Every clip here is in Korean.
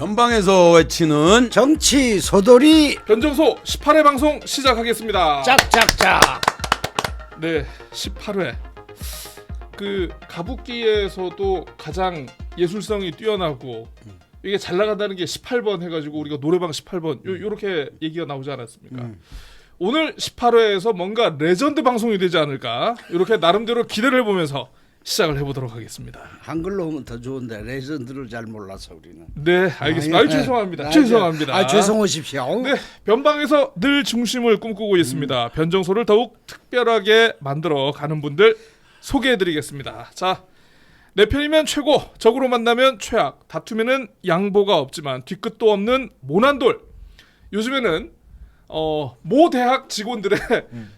변방에서 외치는 정치 소돌이 변정소 18회 방송 시작하겠습니다. 짝짝짝. 네, 18회. 그 가부키에서도 가장 예술성이 뛰어나고 이게 잘 나간다는 게 18번 해가지고 우리가 노래방 18번 요렇게 얘기가 나오지 않았습니까? 오늘 18회에서 뭔가 레전드 방송이 되지 않을까 이렇게 나름대로 기대를 해보면서 시작을 해보도록 하겠습니다. 한글로 하면 더 좋은데 레전드를 잘 몰라서 우리는. 네, 알겠습니다. 아유, 죄송합니다. 죄송합니다. 죄송하십시오. 네, 변방에서 늘 중심을 꿈꾸고 있습니다. 변정소를 더욱 특별하게 만들어 가는 분들 소개해드리겠습니다. 자, 내 편이면 최고, 적으로 만나면 최악, 다투면은 양보가 없지만 뒤끝도 없는 모난돌. 요즘에는 모 대학 직원들의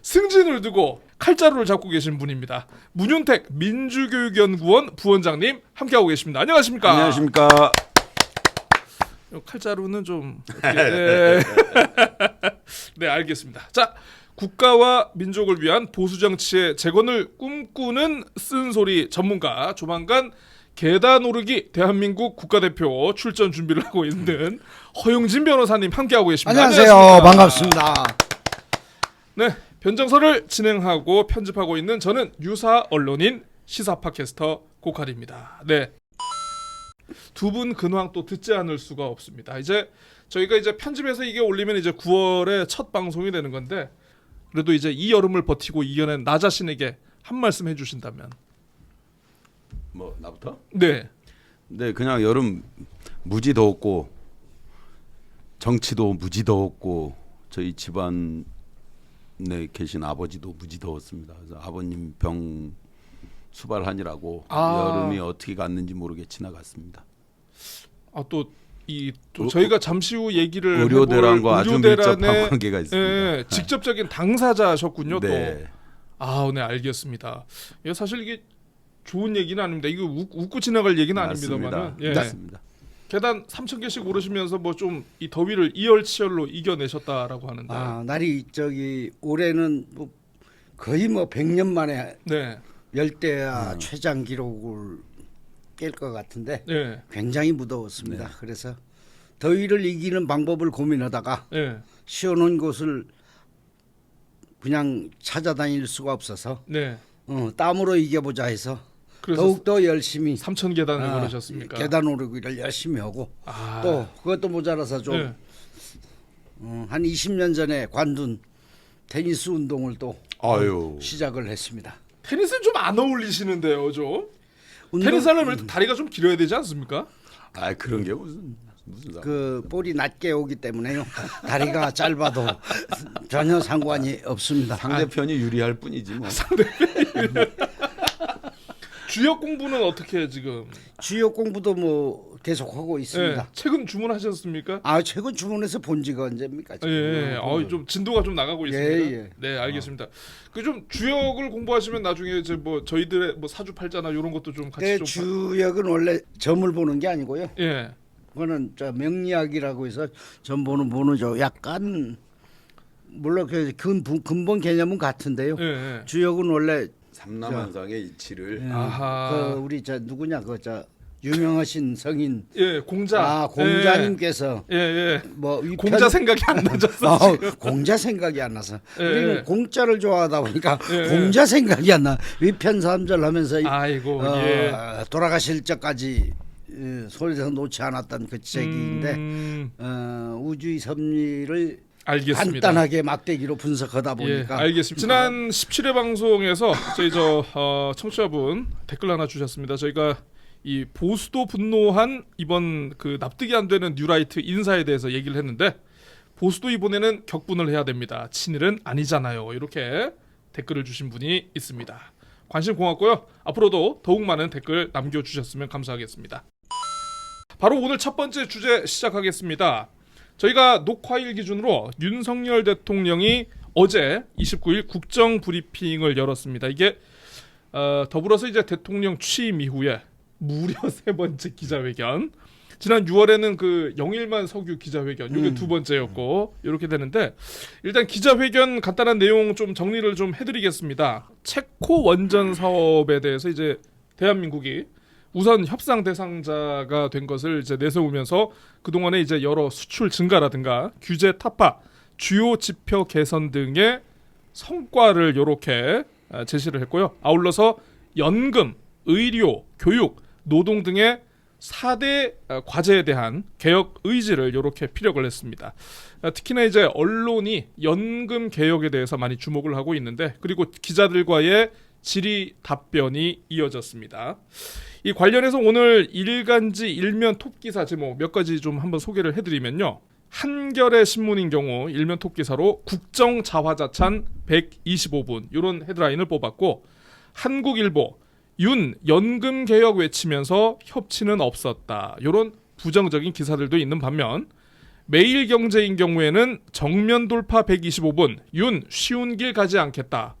승진을 두고 칼자루를 잡고 계신 분입니다. 문윤택 민주교육연구원 부원장님 함께하고 계십니다. 안녕하십니까? 안녕하십니까? 칼자루는 좀 네. 네, 알겠습니다. 자, 국가와 민족을 위한 보수 정치의 재건을 꿈꾸는 쓴소리 전문가, 조만간 계단 오르기 대한민국 국가대표 출전 준비를 하고 있는 허용진 변호사님 함께하고 계십니다. 안녕하세요. 반갑습니다. 네, 변정서를 진행하고 편집하고 있는 저는 유사 언론인 시사 팟캐스터 고칼입니다. 네, 두 분 근황 또 듣지 않을 수가 없습니다. 이제 저희가 이제 편집해서 이게 올리면 이제 9월에 첫 방송이 되는 건데, 그래도 이제 이 여름을 버티고 이겨낸 나 자신에게 한 말씀 해주신다면. 뭐 나부터? 네. 네, 그냥 여름 무지 더웠고 정치도 무지 더웠고 저희 집안에 계신 아버지도 무지 더웠습니다. 그래서 아버님 병 수발하느라고 여름이 어떻게 갔는지 모르게 지나갔습니다. 또 저희가 잠시 후 얘기를 의료대란과 아주 의료대란의, 밀접한 관계가 있습니다. 예, 직접적인 당사자셨군요. 네. 또. 네, 알겠습니다. 사실 이게 좋은 얘기는 아닙니다. 이거 웃고 지나갈 얘기는 아닙니다만. 예. 맞습니다. 계단 3,000개씩 오르시면서 뭐 좀 이 더위를 이열치열로 이겨내셨다라고 하는데. 날이 올해는 뭐 거의 100년 만에 네. 열대야 최장 기록을 깰 것 같은데 네. 굉장히 무더웠습니다. 그래서 더위를 이기는 방법을 고민하다가 네. 시원한 곳을 그냥 찾아다닐 수가 없어서 네. 땀으로 이겨보자 해서 그래서 더욱더 열심히 3,000계단을 오르셨습니까? 계단 오르기를 열심히 하고 또 그것도 모자라서 좀 한 20년 전에 관둔 테니스 운동을 또 시작을 했습니다. 테니스는 좀 안 어울리시는데요, 좀. 테니스 하려면 다리가 좀 길어야 되지 않습니까? 그런 게 무슨 그 볼이 낮게 오기 때문에요. 다리가 짧아도 전혀 상관이 없습니다. 상대편이 유리할 뿐이지 뭐. 주역 공부는 어떻게 지금? 주역 공부도 뭐 계속 하고 있습니다. 네. 책은 주문하셨습니까? 최근 주문해서 본 지가 언제입니까? 지금? 예. 좀 진도가 좀 나가고 있습니다. 예. 네, 알겠습니다. 그 좀 주역을 공부하시면 나중에 이제 뭐 저희들의 뭐 사주팔자나 이런 것도 좀 같이 좀. 주역은 원래 점을 보는 게 아니고요. 예. 그거는 명리학이라고 해서 점 보는 분은 약간 물론 그 근본 개념은 같은데요. 예. 주역은 원래 삼남한상의 이치를 아하. 우리 누구냐 유명하신 성인 공자. 공자님께서 뭐 공자 생각이 안 나졌어. 공자 생각이 안 나서 우리는 공자를 좋아하다 보니까 공자 생각이 안 나. 위편삼절 하면서 돌아가실 적까지 손에서 놓지 않았던 그 책인데 우주의 섭리를 알겠습니다. 간단하게 막대기로 분석하다 보니까 알겠습니다. 지난 17회 방송에서 저희 청취자분 댓글 하나 주셨습니다. 저희가 이 보수도 분노한 이번 그 납득이 안 되는 뉴라이트 인사에 대해서 얘기를 했는데, 보수도 이번에는 격분을 해야 됩니다. 친일은 아니잖아요. 이렇게 댓글을 주신 분이 있습니다. 관심 고맙고요. 앞으로도 더욱 많은 댓글 남겨주셨으면 감사하겠습니다. 바로 오늘 첫 번째 주제 시작하겠습니다. 저희가 녹화일 기준으로 윤석열 대통령이 어제 29일 국정 브리핑을 열었습니다. 이게 더불어서 이제 대통령 취임 이후에 무려 세 번째 기자회견. 지난 6월에는 그 영일만 석유 기자회견, 이게 두 번째였고 이렇게 되는데, 일단 기자회견 간단한 내용 좀 정리를 좀 해드리겠습니다. 체코 원전 사업에 대해서 이제 대한민국이 우선 협상 대상자가 된 것을 이제 내세우면서 그동안에 이제 여러 수출 증가라든가 규제 타파, 주요 지표 개선 등의 성과를 이렇게 제시를 했고요. 아울러서 연금, 의료, 교육, 노동 등의 4대 과제에 대한 개혁 의지를 이렇게 피력을 했습니다. 특히나 이제 언론이 연금 개혁에 대해서 많이 주목을 하고 있는데, 그리고 기자들과의 질의 답변이 이어졌습니다. 이 관련해서 오늘 일간지 일면 톱 기사 제목 몇 가지 좀 한번 소개를 해드리면요. 한겨레 신문인 경우 일면 톱 기사로 국정 자화자찬 125분 이런 헤드라인을 뽑았고, 한국일보 윤 연금 개혁 외치면서 협치는 없었다 이런 부정적인 기사들도 있는 반면, 매일경제인 경우에는 정면 돌파 125분 윤 쉬운 길 가지 않겠다.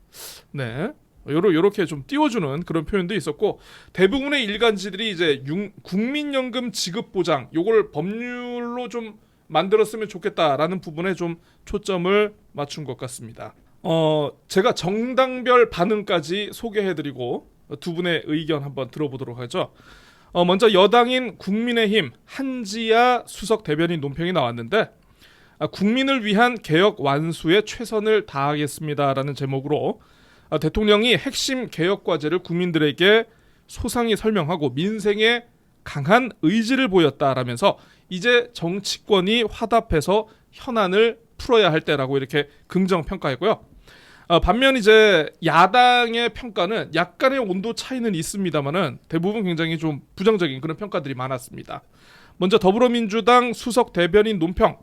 네. 요렇게 좀 띄워주는 그런 표현도 있었고, 대부분의 일간지들이 이제 국민연금 지급 보장 요걸 법률로 좀 만들었으면 좋겠다라는 부분에 좀 초점을 맞춘 것 같습니다. 제가 정당별 반응까지 소개해드리고 두 분의 의견 한번 들어보도록 하죠. 먼저 여당인 국민의힘 한지아 수석 대변인 논평이 나왔는데, 국민을 위한 개혁 완수에 최선을 다하겠습니다라는 제목으로 대통령이 핵심 개혁 과제를 국민들에게 소상히 설명하고 민생에 강한 의지를 보였다라면서 이제 정치권이 화답해서 현안을 풀어야 할 때라고 이렇게 긍정 평가했고요. 반면 이제 야당의 평가는 약간의 온도 차이는 있습니다만은 대부분 굉장히 좀 부정적인 그런 평가들이 많았습니다. 먼저 더불어민주당 수석 대변인 논평.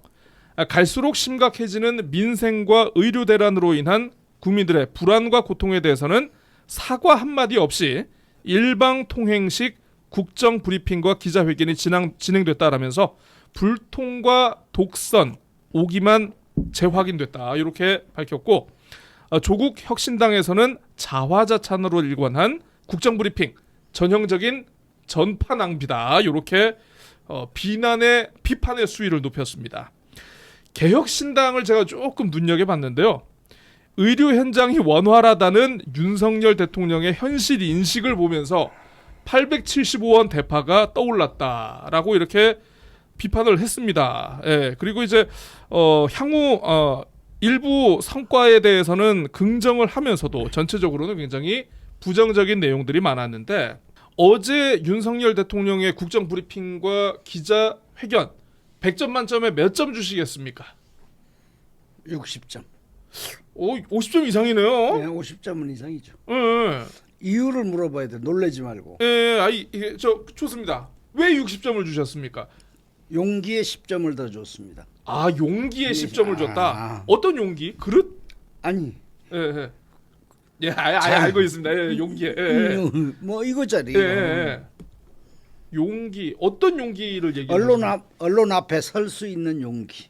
갈수록 심각해지는 민생과 의료 대란으로 인한 국민들의 불안과 고통에 대해서는 사과 한마디 없이 일방통행식 국정 브리핑과 기자회견이 진행됐다라면서 불통과 독선, 오기만 재확인됐다 이렇게 밝혔고, 조국 혁신당에서는 자화자찬으로 일관한 국정 브리핑, 전형적인 전파 낭비다 이렇게 비판의 수위를 높였습니다. 개혁신당을 제가 조금 눈여겨봤는데요. 의료 현장이 원활하다는 윤석열 대통령의 현실 인식을 보면서 875원 대파가 떠올랐다라고 이렇게 비판을 했습니다. 예, 그리고 이제 향후 일부 성과에 대해서는 긍정을 하면서도 전체적으로는 굉장히 부정적인 내용들이 많았는데, 어제 윤석열 대통령의 국정 브리핑과 기자회견 100점 만점에 몇 점 주시겠습니까? 60점. 오, 50점 이상이네요. 네, 50점은 이상이죠. 예. 이유를 물어봐야 돼. 놀라지 말고. 예, 이게 좋습니다. 왜 60점을 주셨습니까? 용기에 10점을 더 줬습니다. 아, 용기에 10점을 줬다. 어떤 용기? 그릇? 아니. 예. 예, 알고 있습니다. 예, 용기에. 예. 뭐 이거짜리. 예. 용기. 어떤 용기를 얘기해요? 언론 앞에 설 수 있는 용기.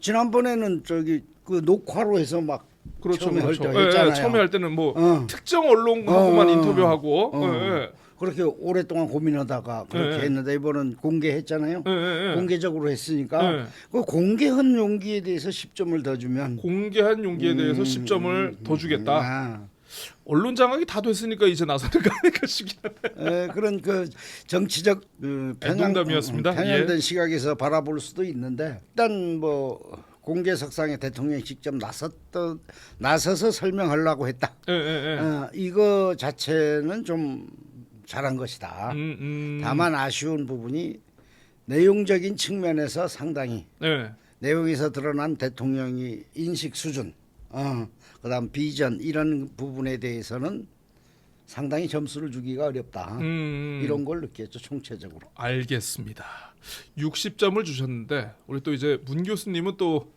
지난번에는 그 녹화로 해서 막 그렇죠. 처음에 할 때 예, 했잖아요. 처음에 할 때는 뭐 특정 언론하고만 인터뷰하고 그렇게 오랫동안 고민하다가 그렇게 했는데 이번은 공개했잖아요. 공개적으로 했으니까 그 공개한 용기에 대해서 10점을 더 주면, 공개한 용기에 대해서 10점을 더 주겠다. 언론 장악이 다 됐으니까 이제 나서는 거 아닐까 싶긴 한데. 그런 그 정치적 농담이었습니다. 편향된 시각에서 바라볼 수도 있는데, 일단 뭐 공개석상에 대통령이 직접 나서서 설명하려고 했다. 이거 자체는 좀 잘한 것이다. 다만 아쉬운 부분이 내용적인 측면에서 상당히 내용에서 드러난 대통령이 인식 수준, 그다음 비전 이런 부분에 대해서는 상당히 점수를 주기가 어렵다. 이런 걸 느꼈죠, 총체적으로. 알겠습니다. 60점을 주셨는데 우리 또 이제 문 교수님은 또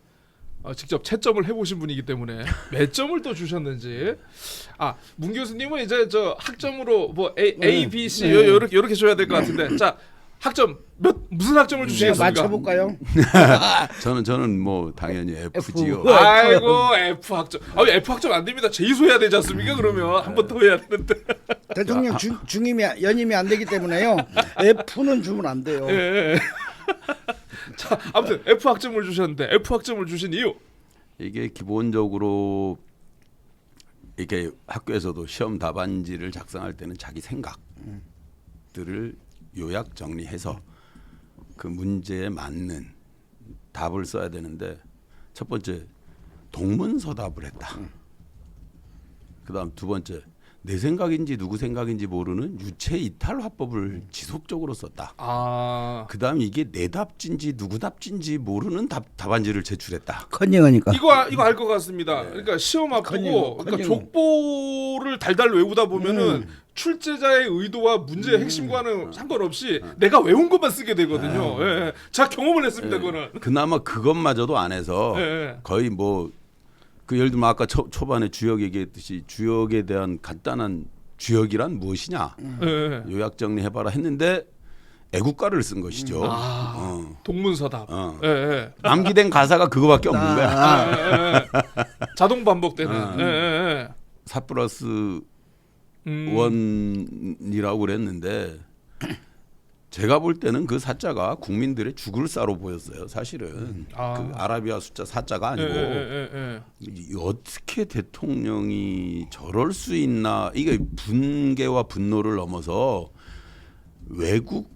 직접 채점을 해보신 분이기 때문에 몇 점을 또 주셨는지. 문 교수님은 이제 저 학점으로 뭐 A, B, C 이렇게 줘야 될 것 같은데, 자, 학점 무슨 학점을 주시겠습니까? 맞춰볼까요? 저는 뭐 당연히 F지요. 아이고, F 학점. F 학점 안 됩니다. 제이소 해야 되지 않습니까? 그러면 한 번 더 해야 되는데. 대통령 연임이 안 되기 때문에요. F는 주면 안 돼요. 예. 자, 아무튼 F 학점을 주셨는데, F 학점을 주신 이유. 이게 기본적으로 이렇게 학교에서도 시험 답안지를 작성할 때는 자기 생각, 것들을 요약 정리해서 그 문제에 맞는 답을 써야 되는데 첫 번째 동문서답을 했다. 그다음 두 번째 내 생각인지 누구 생각인지 모르는 유체 이탈 화법을 지속적으로 썼다. 그다음 이게 내 답진지 누구 답진지 모르는 답안지를 제출했다. 컨닝하니까. 이거 알 것 같습니다. 그러니까 시험 앞두고 그러니까 족보를 달달 외우다 보면은 출제자의 의도와 문제의 핵심과는 상관없이 내가 외운 것만 쓰게 되거든요. 예. 제가 경험을 했습니다. 그거는. 그나마 그것마저도 안 해서 거의 뭐 그 예를 들면 아까 초반에 주역 얘기했듯이 주역에 대한 간단한 주역이란 무엇이냐 요약 정리해봐라 했는데 애국가를 쓴 것이죠. 동문서답. 남기된 가사가 그거밖에 없는 거야. 자동 반복되는. 4+1이라고 그랬는데 제가 볼 때는 그 4자가 국민들의 죽을 사로 보였어요. 사실은 그 아라비아 숫자 4자가 아니고 어떻게 대통령이 저럴 수 있나. 이게 분개와 분노를 넘어서 외국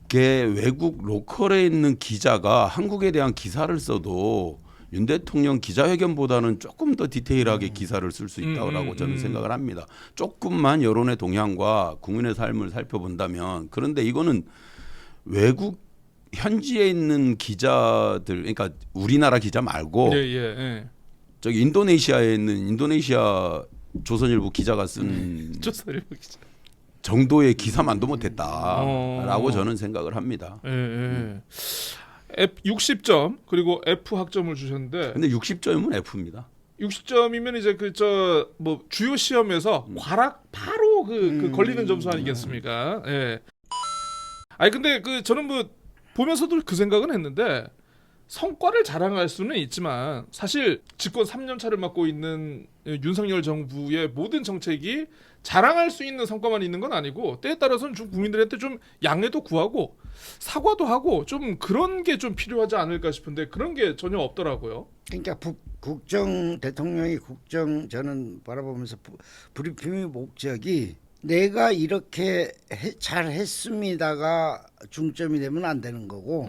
로컬에 있는 기자가 한국에 대한 기사를 써도 윤 대통령 기자회견보다는 조금 더 디테일하게 기사를 쓸 수 있다고 저는 생각을 합니다. 조금만 여론의 동향과 국민의 삶을 살펴본다면. 그런데 이거는 외국 현지에 있는 기자들, 그러니까 우리나라 기자 말고 저기 인도네시아에 있는 인도네시아 조선일보 기자가 쓴 조선일보 기자 정도의 기사만도 못했다라고 저는 생각을 합니다. F 60점 그리고 F 학점을 주셨는데. 근데 60점이면 F입니다. 60점이면 이제 뭐 주요 시험에서 과락 바로 그 걸리는 점수 아니겠습니까? 예. 아니 근데 저는 뭐 보면서도 그 생각은 했는데 성과를 자랑할 수는 있지만 사실 집권 3년 차를 맡고 있는 윤석열 정부의 모든 정책이 자랑할 수 있는 성과만 있는 건 아니고 때에 따라서는 좀 국민들한테 좀 양해도 구하고 사과도 하고 좀 그런 게 좀 필요하지 않을까 싶은데 그런 게 전혀 없더라고요. 그러니까 대통령이 국정 저는 바라보면서 브리핑의 목적이 내가 이렇게 잘했습니다가 중점이 되면 안 되는 거고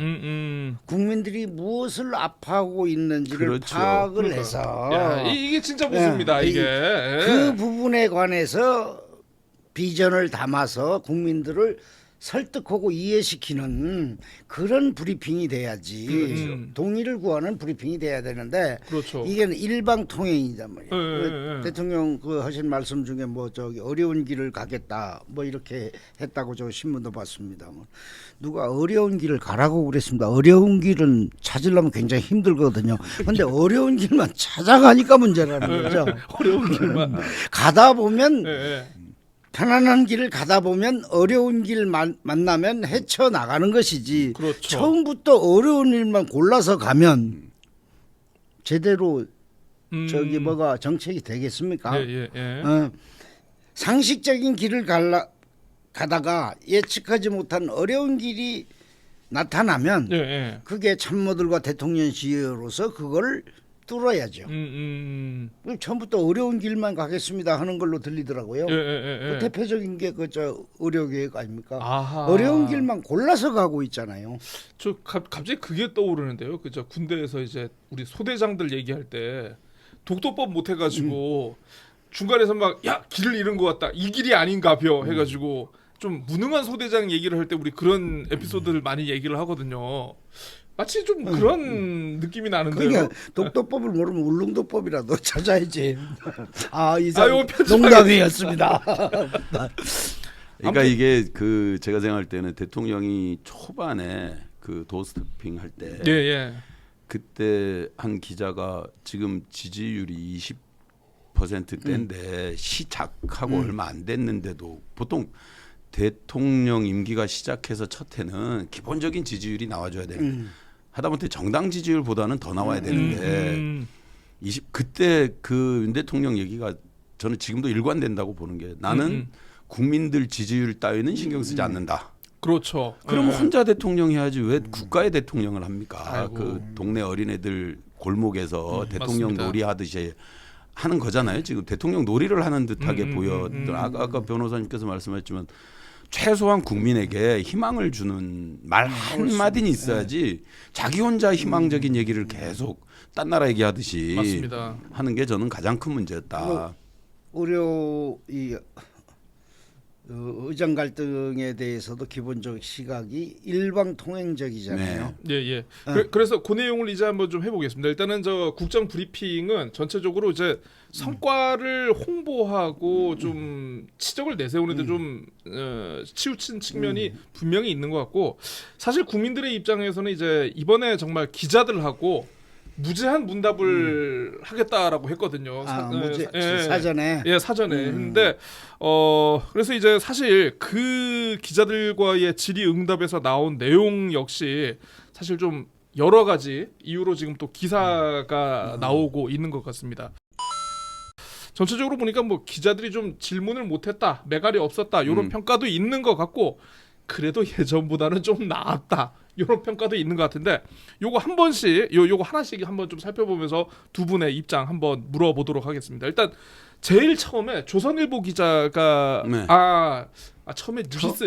국민들이 무엇을 아파하고 있는지를 파악을 해서 야, 이게 진짜 무섭니다. 이게 그 부분에 관해서 비전을 담아서 국민들을 설득하고 이해시키는 그런 브리핑이 돼야지 동의를 구하는 브리핑이 돼야 되는데 이게 일방통행이단 말이에요. 대통령 하신 말씀 중에 뭐 저기 어려운 길을 가겠다 뭐 이렇게 했다고 저 신문도 봤습니다. 누가 어려운 길을 가라고 그랬습니다. 어려운 길은 찾으려면 굉장히 힘들거든요. 근데 어려운 길만 찾아가니까 문제라는 거죠. 어려운 길만 가다 보면 편안한 길을 가다 보면 어려운 길 만나면 헤쳐나가는 것이지. 처음부터 어려운 일만 골라서 가면 제대로 저기 뭐가 정책이 되겠습니까? 상식적인 길을 가다가 예측하지 못한 어려운 길이 나타나면 그게 참모들과 대통령실로서 그걸 뚫어야죠. 처음부터 어려운 길만 가겠습니다 하는 걸로 들리더라고요. 그 대표적인 게 저 의료계획 아닙니까? 어려운 길만 골라서 가고 있잖아요. 저 갑자기 그게 떠오르는데요. 그저 군대에서 이제 우리 소대장들 얘기할 때 독도법 못 해가지고 중간에서 막 야 길을 잃은 것 같다. 이 길이 아닌가벼 해가지고 좀 무능한 소대장 얘기를 할 때 우리 그런 에피소드를 많이 얘기를 하거든요. 마치 좀 그런 느낌이 나는데요. 그러니까 독도법을 모르면 울릉도법이라도 찾아야지. 이상 농담이었습니다. 그러니까 이게 제가 생각할 때는 대통령이 초반에 도스태핑 할 때 그때 한 기자가 지금 지지율이 20%대인데 시작하고 얼마 안 됐는데도 보통 대통령 임기가 시작해서 첫 해는 기본적인 지지율이 나와줘야 되는 하다못해 정당 지지율보다는 더 나와야 되는데 그때 윤 대통령 얘기가 저는 지금도 일관된다고 보는 게 나는 국민들 지지율 따위는 신경 쓰지 않는다. 그렇죠. 그럼 혼자 대통령 해야지 왜 국가의 대통령을 합니까? 그 동네 어린애들 골목에서 대통령 맞습니다. 놀이하듯이 하는 거잖아요. 지금 대통령 놀이를 하는 듯하게 보였던 아까 변호사님께서 말씀하셨지만 최소한 국민에게 희망을 주는 말 한마디는 있어야지 자기 혼자 희망적인 얘기를 계속 딴 나라 얘기하듯이 맞습니다. 하는 게 저는 가장 큰 문제였다. 의료 의정 갈등에 대해서도 기본적 시각이 일방통행적이잖아요. 예, 예. 그래서 그 내용을 이제 한번 좀 해보겠습니다. 일단은 저 국정 브리핑은 전체적으로 이제 성과를 홍보하고 좀 치적을 내세우는데 좀 치우친 측면이 분명히 있는 것 같고, 사실 국민들의 입장에서는 이제 이번에 정말 기자들하고 무제한 문답을 하겠다라고 했거든요. 사전에. 예, 사전에. 근데 그래서 이제 사실 그 기자들과의 질의응답에서 나온 내용 역시 사실 좀 여러 가지 이유로 지금 또 기사가 나오고 있는 것 같습니다. 전체적으로 보니까 뭐 기자들이 좀 질문을 못했다, 매갈이 없었다 이런 평가도 있는 것 같고, 그래도 예전보다는 좀 나았다 이런 평가도 있는 것 같은데, 요거 한 번씩 요거 하나씩 한번 좀 살펴보면서 두 분의 입장 한번 물어보도록 하겠습니다. 일단 제일 처음에 조선일보 기자가 처음에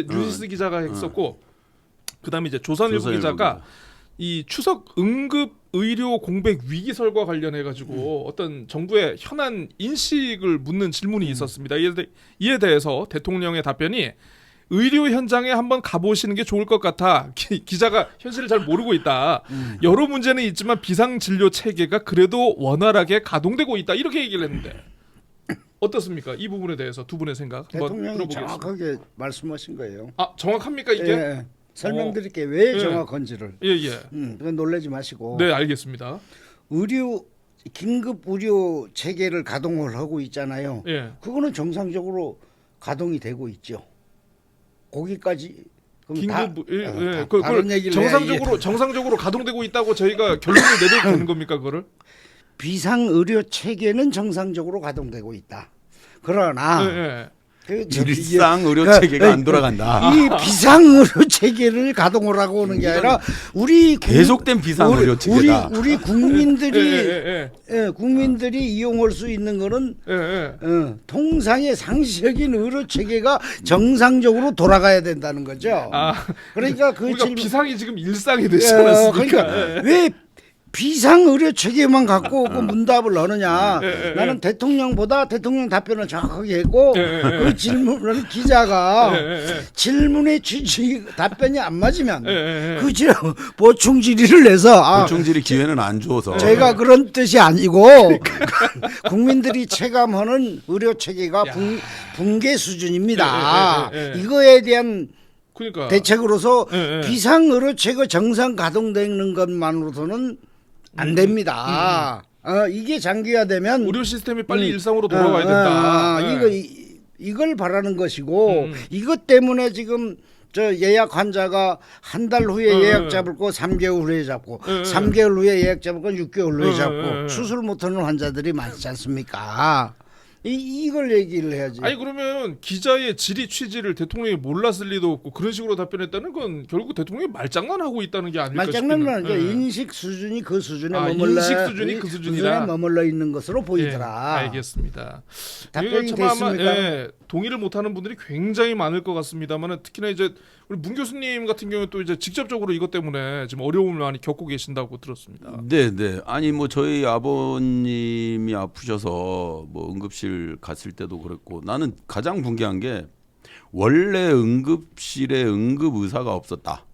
뉴시스 기자가 했었고, 그다음에 이제 조선일보 기자가 이 추석 응급 의료 공백 위기설과 관련해 가지고 어떤 정부의 현안 인식을 묻는 질문이 있었습니다. 이에 대해서 대통령의 답변이 의료 현장에 한번 가보시는 게 좋을 것 같아. 기자가 현실을 잘 모르고 있다. 여러 문제는 있지만 비상 진료 체계가 그래도 원활하게 가동되고 있다. 이렇게 얘기를 했는데 어떻습니까? 이 부분에 대해서 두 분의 생각 한번 대통령이 들어보겠습니다. 정확하게 말씀하신 거예요. 아, 정확합니까 이게? 예, 설명드릴게요. 왜 정확한지를. 예. 그건 놀라지 마시고. 네, 알겠습니다. 긴급 의료 체계를 가동을 하고 있잖아요. 예. 그거는 정상적으로 가동이 되고 있죠. 거기까지 다른 얘기를 정상적으로 가동되고 있다고 저희가 결론을 내려도 되는 겁니까, 그거를? 비상 의료 체계는 정상적으로 가동되고 있다. 그러나 일상 의료 체계가 안 돌아간다. 이 비상 의료 체계를 가동을 하고 오는 게 아니라 계속된 비상 의료 체계다. 우리 국민들이 이용할 수 있는 거는 통상의 상식적인 의료 체계가 정상적으로 돌아가야 된다는 거죠. 그러니까 우리가 비상이 지금 일상이 되지 않았습니까? 그러니까 왜 비상 의료 체계만 갖고 그 문답을 하느냐. 나는 대통령보다 대통령 답변을 정확하게 했고 그 질문을 기자가 질문의 취지 답변이 안 맞으면 그 보충 질의를 내서 보충 질의 기회는 안 줘서 제가 그런 뜻이 아니고 국민들이 체감하는 의료 체계가 붕괴 수준입니다. 이거에 대한 대책으로서 비상 의료 체계 정상 가동되는 것만으로서는 안 됩니다. 이게 장기화되면 의료 시스템이 빨리 일상으로 돌아와야 된다. 이걸 바라는 것이고 이것 때문에 지금 저 예약 환자가 한 달 후에 예약 잡을 거 3개월 후에 잡고 3개월 후에 예약 잡을 거 6개월 후에 잡고 수술 못하는 환자들이 많지 않습니까? 이걸 얘기를 해야지. 아니 그러면 기자의 질의 취지를 대통령이 몰랐을 리도 없고 그런 식으로 답변했다는 건 결국 대통령이 말장난하고 있다는 게 아닐까 싶기는. 말장난은 아니죠. 인식 수준이 그 수준에 머물러 있는 것으로 보이더라. 알겠습니다. 답변이 됐습니까? 동의를 못하는 분들이 굉장히 많을 것 같습니다만, 특히나 이제 우리 문 교수님 같은 경우는 또 이제 직접적으로 이것 때문에 지금 어려움을 많이 겪고 계신다고 들었습니다. 네. 아니 뭐 저희 아버님이 아프셔서 뭐 응급실 갔을 때도 그랬고, 나는 가장 분개한 게 원래 응급실에 응급 의사가 없었다.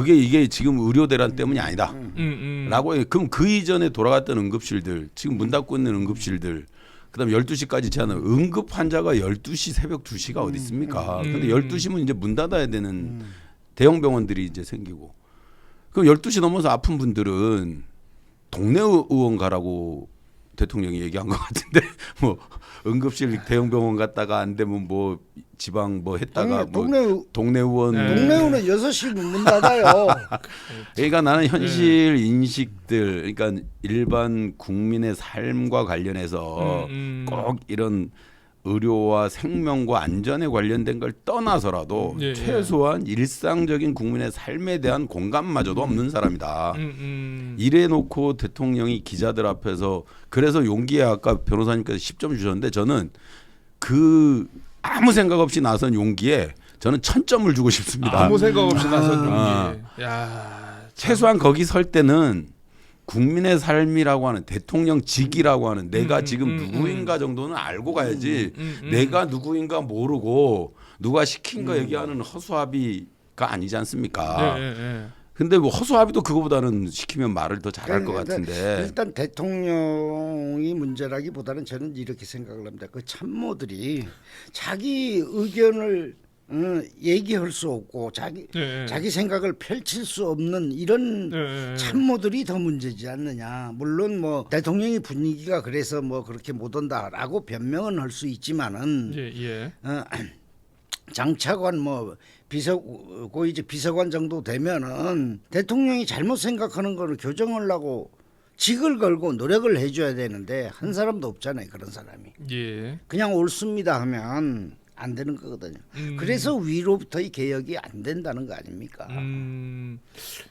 이게 지금 의료 대란 때문이 아니다. 라고 해. 그럼 그 이전에 돌아갔던 응급실들, 지금 문 닫고 있는 응급실들, 그다음 12시까지 제한은 응급 환자가 12시 새벽 2시가 어디 있습니까? 근데 12시면 이제 문 닫아야 되는 대형 병원들이 이제 생기고. 그럼 12시 넘어서 아픈 분들은 동네 의원 가라고 대통령이 얘기한 것 같은데, 뭐 응급실 대형 병원 갔다가 안 되면 뭐 지방 뭐 했다가 동네 의원 6시 문 닫아요. 그러니까 나는 현실 인식들, 그러니까 일반 국민의 삶과 관련해서 꼭 이런 의료와 생명과 안전에 관련된 걸 떠나서라도 최소한 일상적인 국민의 삶에 대한 공감마저도 없는 사람이다. 이래놓고 대통령이 기자들 앞에서, 그래서 용기에 아까 변호사님께서 10점 주셨는데, 저는 그 아무 생각 없이 나선 용기에 저는 1000점을 주고 싶습니다. 아무 생각 없이 나선 용기. 야, 최소한 거기 설 때는 국민의 삶이라고 하는 대통령직이라고 하는 내가 지금 누구인가 정도는 알고 가야지 내가 누구인가 모르고 누가 시킨 거 얘기하는 허수아비가 아니지 않습니까? 근데 뭐 허수아비도 그거보다는 시키면 말을 더 잘할 것 같은데. 일단 대통령이 문제라기보다는 저는 이렇게 생각을 합니다. 그 참모들이 자기 의견을 얘기할 수 없고 자기 생각을 펼칠 수 없는 이런 참모들이 더 문제지 않느냐. 물론 뭐 대통령이 분위기가 그래서 뭐 그렇게 못 온다라고 변명은 할 수 있지만은 장차관 뭐 고위직 비서관 정도 되면은 대통령이 잘못 생각하는 거를 교정하려고 직을 걸고 노력을 해줘야 되는데 한 사람도 없잖아요. 그런 사람이. 그냥 옳습니다 하면 안 되는 거거든요. 그래서 위로부터의 개혁이 안 된다는 거 아닙니까?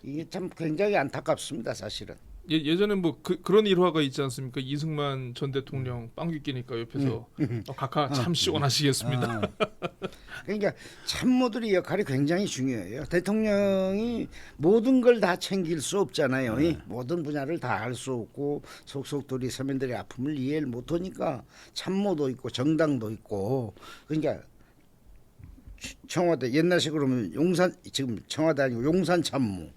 이게 참 굉장히 안타깝습니다, 사실은. 예전에 뭐 그런 일화가 있지 않습니까? 이승만 전 대통령 빵귀 끼니까 옆에서 각하 참 시원하시겠습니다. 그러니까 참모들의 역할이 굉장히 중요해요. 대통령이 모든 걸 다 챙길 수 없잖아요. 모든 분야를 다 할 수 없고 속속들이 서민들의 아픔을 이해를 못하니까 참모도 있고 정당도 있고. 그러니까 청와대 옛날식으로 하면 용산, 지금 청와대 아니고 용산 참모.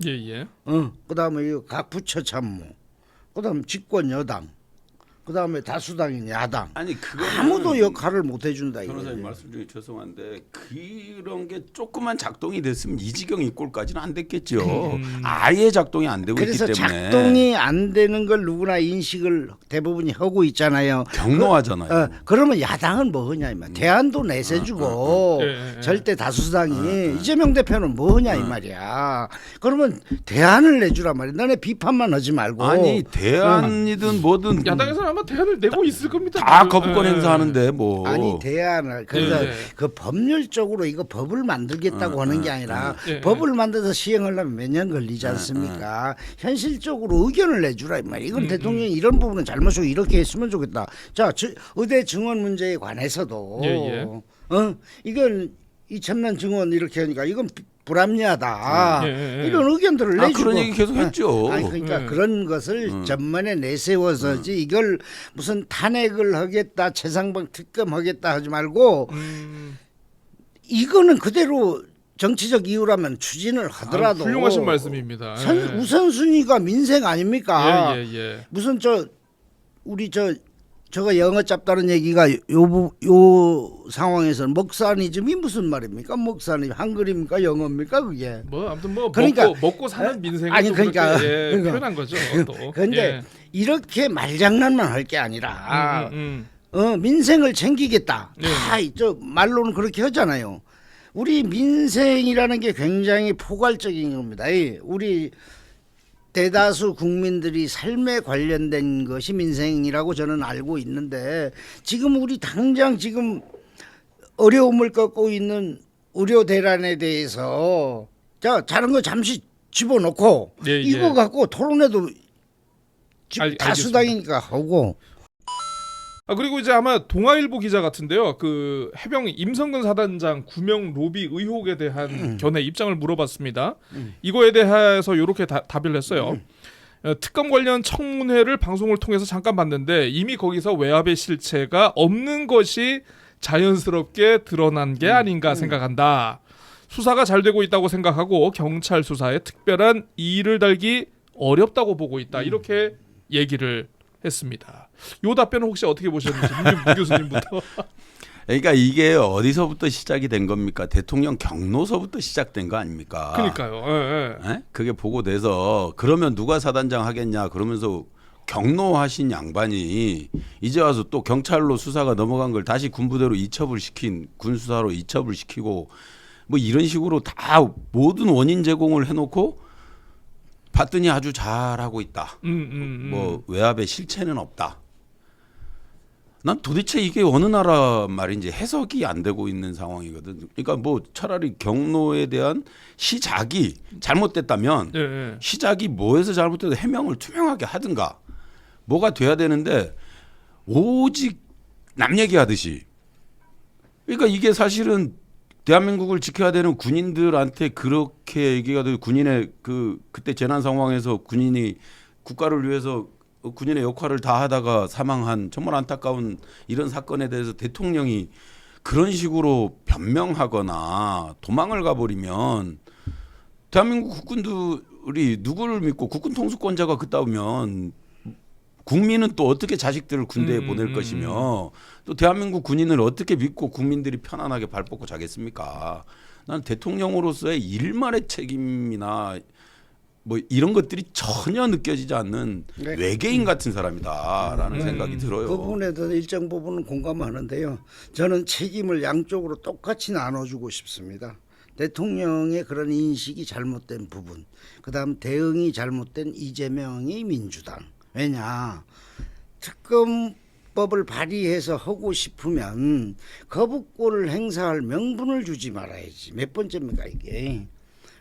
그다음에 각 부처 참모. 그다음 집권 여당. 그다음에 다수당인 야당. 아니 아무도 역할을 못 해준다. 변호사님 말씀 중에 죄송한데 그런 게 조금만 작동이 됐으면 이 지경이 꼴까지는 안 됐겠죠. 아예 작동이 안 되고 있기 때문에. 그래서 작동이 안 되는 걸 누구나 인식을 대부분이 하고 있잖아요. 경로하잖아요. 그러면 야당은 뭐 하냐 이 말. 대안도 내세주고 절대 다수당이 이재명 대표는 뭐 하냐 이 말이야. 그러면 대안을 내주란 말이야. 너네 비판만 하지 말고. 아니 대안이든 뭐든 야당에서는 아마 대안을 내고 있을 겁니다. 다 거부권 행사하는데 뭐. 아니 대안을 그래서 그 법률적으로 이거 법을 만들겠다고 하는 게 아니라 법을 만들어서 시행하려면 몇 년 걸리지 않습니까? 현실적으로 의견을 내주라 이 말이야. 이건 대통령이 이런 부분은 잘못이고 이렇게 했으면 좋겠다. 자, 의대 증원 문제에 관해서도 이건 2000년 증원 이렇게 하니까 이건 불합리하다. 이런 의견들을 내주고. 그런 얘기 계속 했죠. 아니 그러니까 그런 것을 전면에 내세워서지 이걸 무슨 탄핵을 하겠다, 최상병 특검하겠다 하지 말고 이거는 그대로 정치적 이유라면 추진을 하더라도 훌륭하신 말씀입니다. 우선순위가 민생 아닙니까? 무슨 우리 저거 영어 짭다는 얘기가 요 상황에서는 먹사니즘이 무슨 말입니까? 먹사니즘 한글입니까? 영어입니까? 그게 뭐 아무튼 뭐 그러니까, 먹고 사는 민생을 아니 그러니까 표현한 거죠. 또. 그런데 이렇게 말장난만 할 게 아니라 민생을 챙기겠다. 다 말로는 그렇게 하잖아요. 우리 민생이라는 게 굉장히 포괄적인 겁니다. 우리 대다수 국민들이 삶에 관련된 것이 민생이라고 저는 알고 있는데 지금 우리 당장 지금 어려움을 겪고 있는 의료 대란에 대해서 다른 거 잠시 집어넣고 이거 갖고 토론회도 다수당이니까 하고. 그리고 이제 아마 동아일보 기자 같은데요. 그 해병 임성근 사단장 구명 로비 의혹에 대한 견해 입장을 물어봤습니다. 이거에 대해서 이렇게 답을 했어요. 특검 관련 청문회를 방송을 통해서 잠깐 봤는데 이미 거기서 외압의 실체가 없는 것이 자연스럽게 드러난 게 아닌가 생각한다. 수사가 잘 되고 있다고 생각하고 경찰 수사에 특별한 이의를 달기 어렵다고 보고 있다. 이렇게 얘기를 했습니다. 이 답변은 혹시 어떻게 보셨는지 문 교수님부터. 그러니까 이게 어디서부터 시작이 된 겁니까? 대통령 경로서부터 시작된 거 아닙니까? 그러니까요. 그게 보고돼서 그러면 누가 사단장 하겠냐 그러면서 경로하신 양반이 이제 와서 또 경찰로 수사가 넘어간 걸 다시 군부대로 이첩을 시킨 군수사로 이첩을 시키고 뭐 이런 식으로 다 모든 원인 제공을 해놓고 봤더니 아주 잘하고 있다. 뭐 외압의 실체는 없다. 난 도대체 이게 어느 나라 말인지 해석이 안 되고 있는 상황이거든. 그러니까 뭐 차라리 경로에 대한 시작이 잘못됐다면 시작이 뭐에서 잘못돼서 해명을 투명하게 하든가 뭐가 돼야 되는데 오직 남 얘기하듯이 그러니까 이게 사실은 대한민국을 지켜야 되는 군인들한테 그렇게 얘기가 되고 군인의 그때 재난 상황에서 군인이 국가를 위해서 군인의 역할을 다 하다가 사망한 정말 안타까운 이런 사건에 대해서 대통령이 그런 식으로 변명하거나 도망을 가버리면 대한민국 국군들이 누구를 믿고 국군 통수권자가 그따오면 국민은 또 어떻게 자식들을 군대에 보낼 것이며 또 대한민국 군인을 어떻게 믿고 국민들이 편안하게 발 뻗고 자겠습니까? 난 대통령으로서의 일말의 책임이나 뭐 이런 것들이 전혀 느껴지지 않는 네. 외계인 같은 사람이다라는 생각이 들어요. 그 부분에 대해서 일정 부분은 공감하는데요. 저는 책임을 양쪽으로 똑같이 나눠주고 싶습니다. 대통령의 그런 인식이 잘못된 부분, 그다음 대응이 잘못된 이재명의 민주당. 왜냐, 특검법을 발의해서 하고 싶으면 거부권을 행사할 명분을 주지 말아야지. 몇 번째입니까 이게?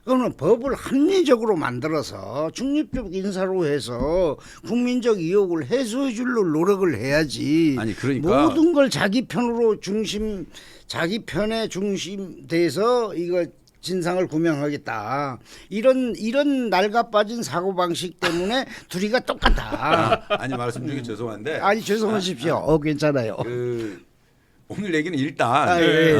그거는 법을 합리적으로 만들어서 중립적 인사로 해서 국민적 이욕을 해소해 줄 노력을 해야지. 아니 그러니까 모든 걸 자기 편으로 자기 편에 중심돼서 이거 진상을 규명하겠다. 이런 낡아빠진 사고 방식 때문에 둘이가 똑같다. 아니 말씀 중에 죄송한데 아니 죄송하십시오. 괜찮아요. 오늘 얘기는 일단 예.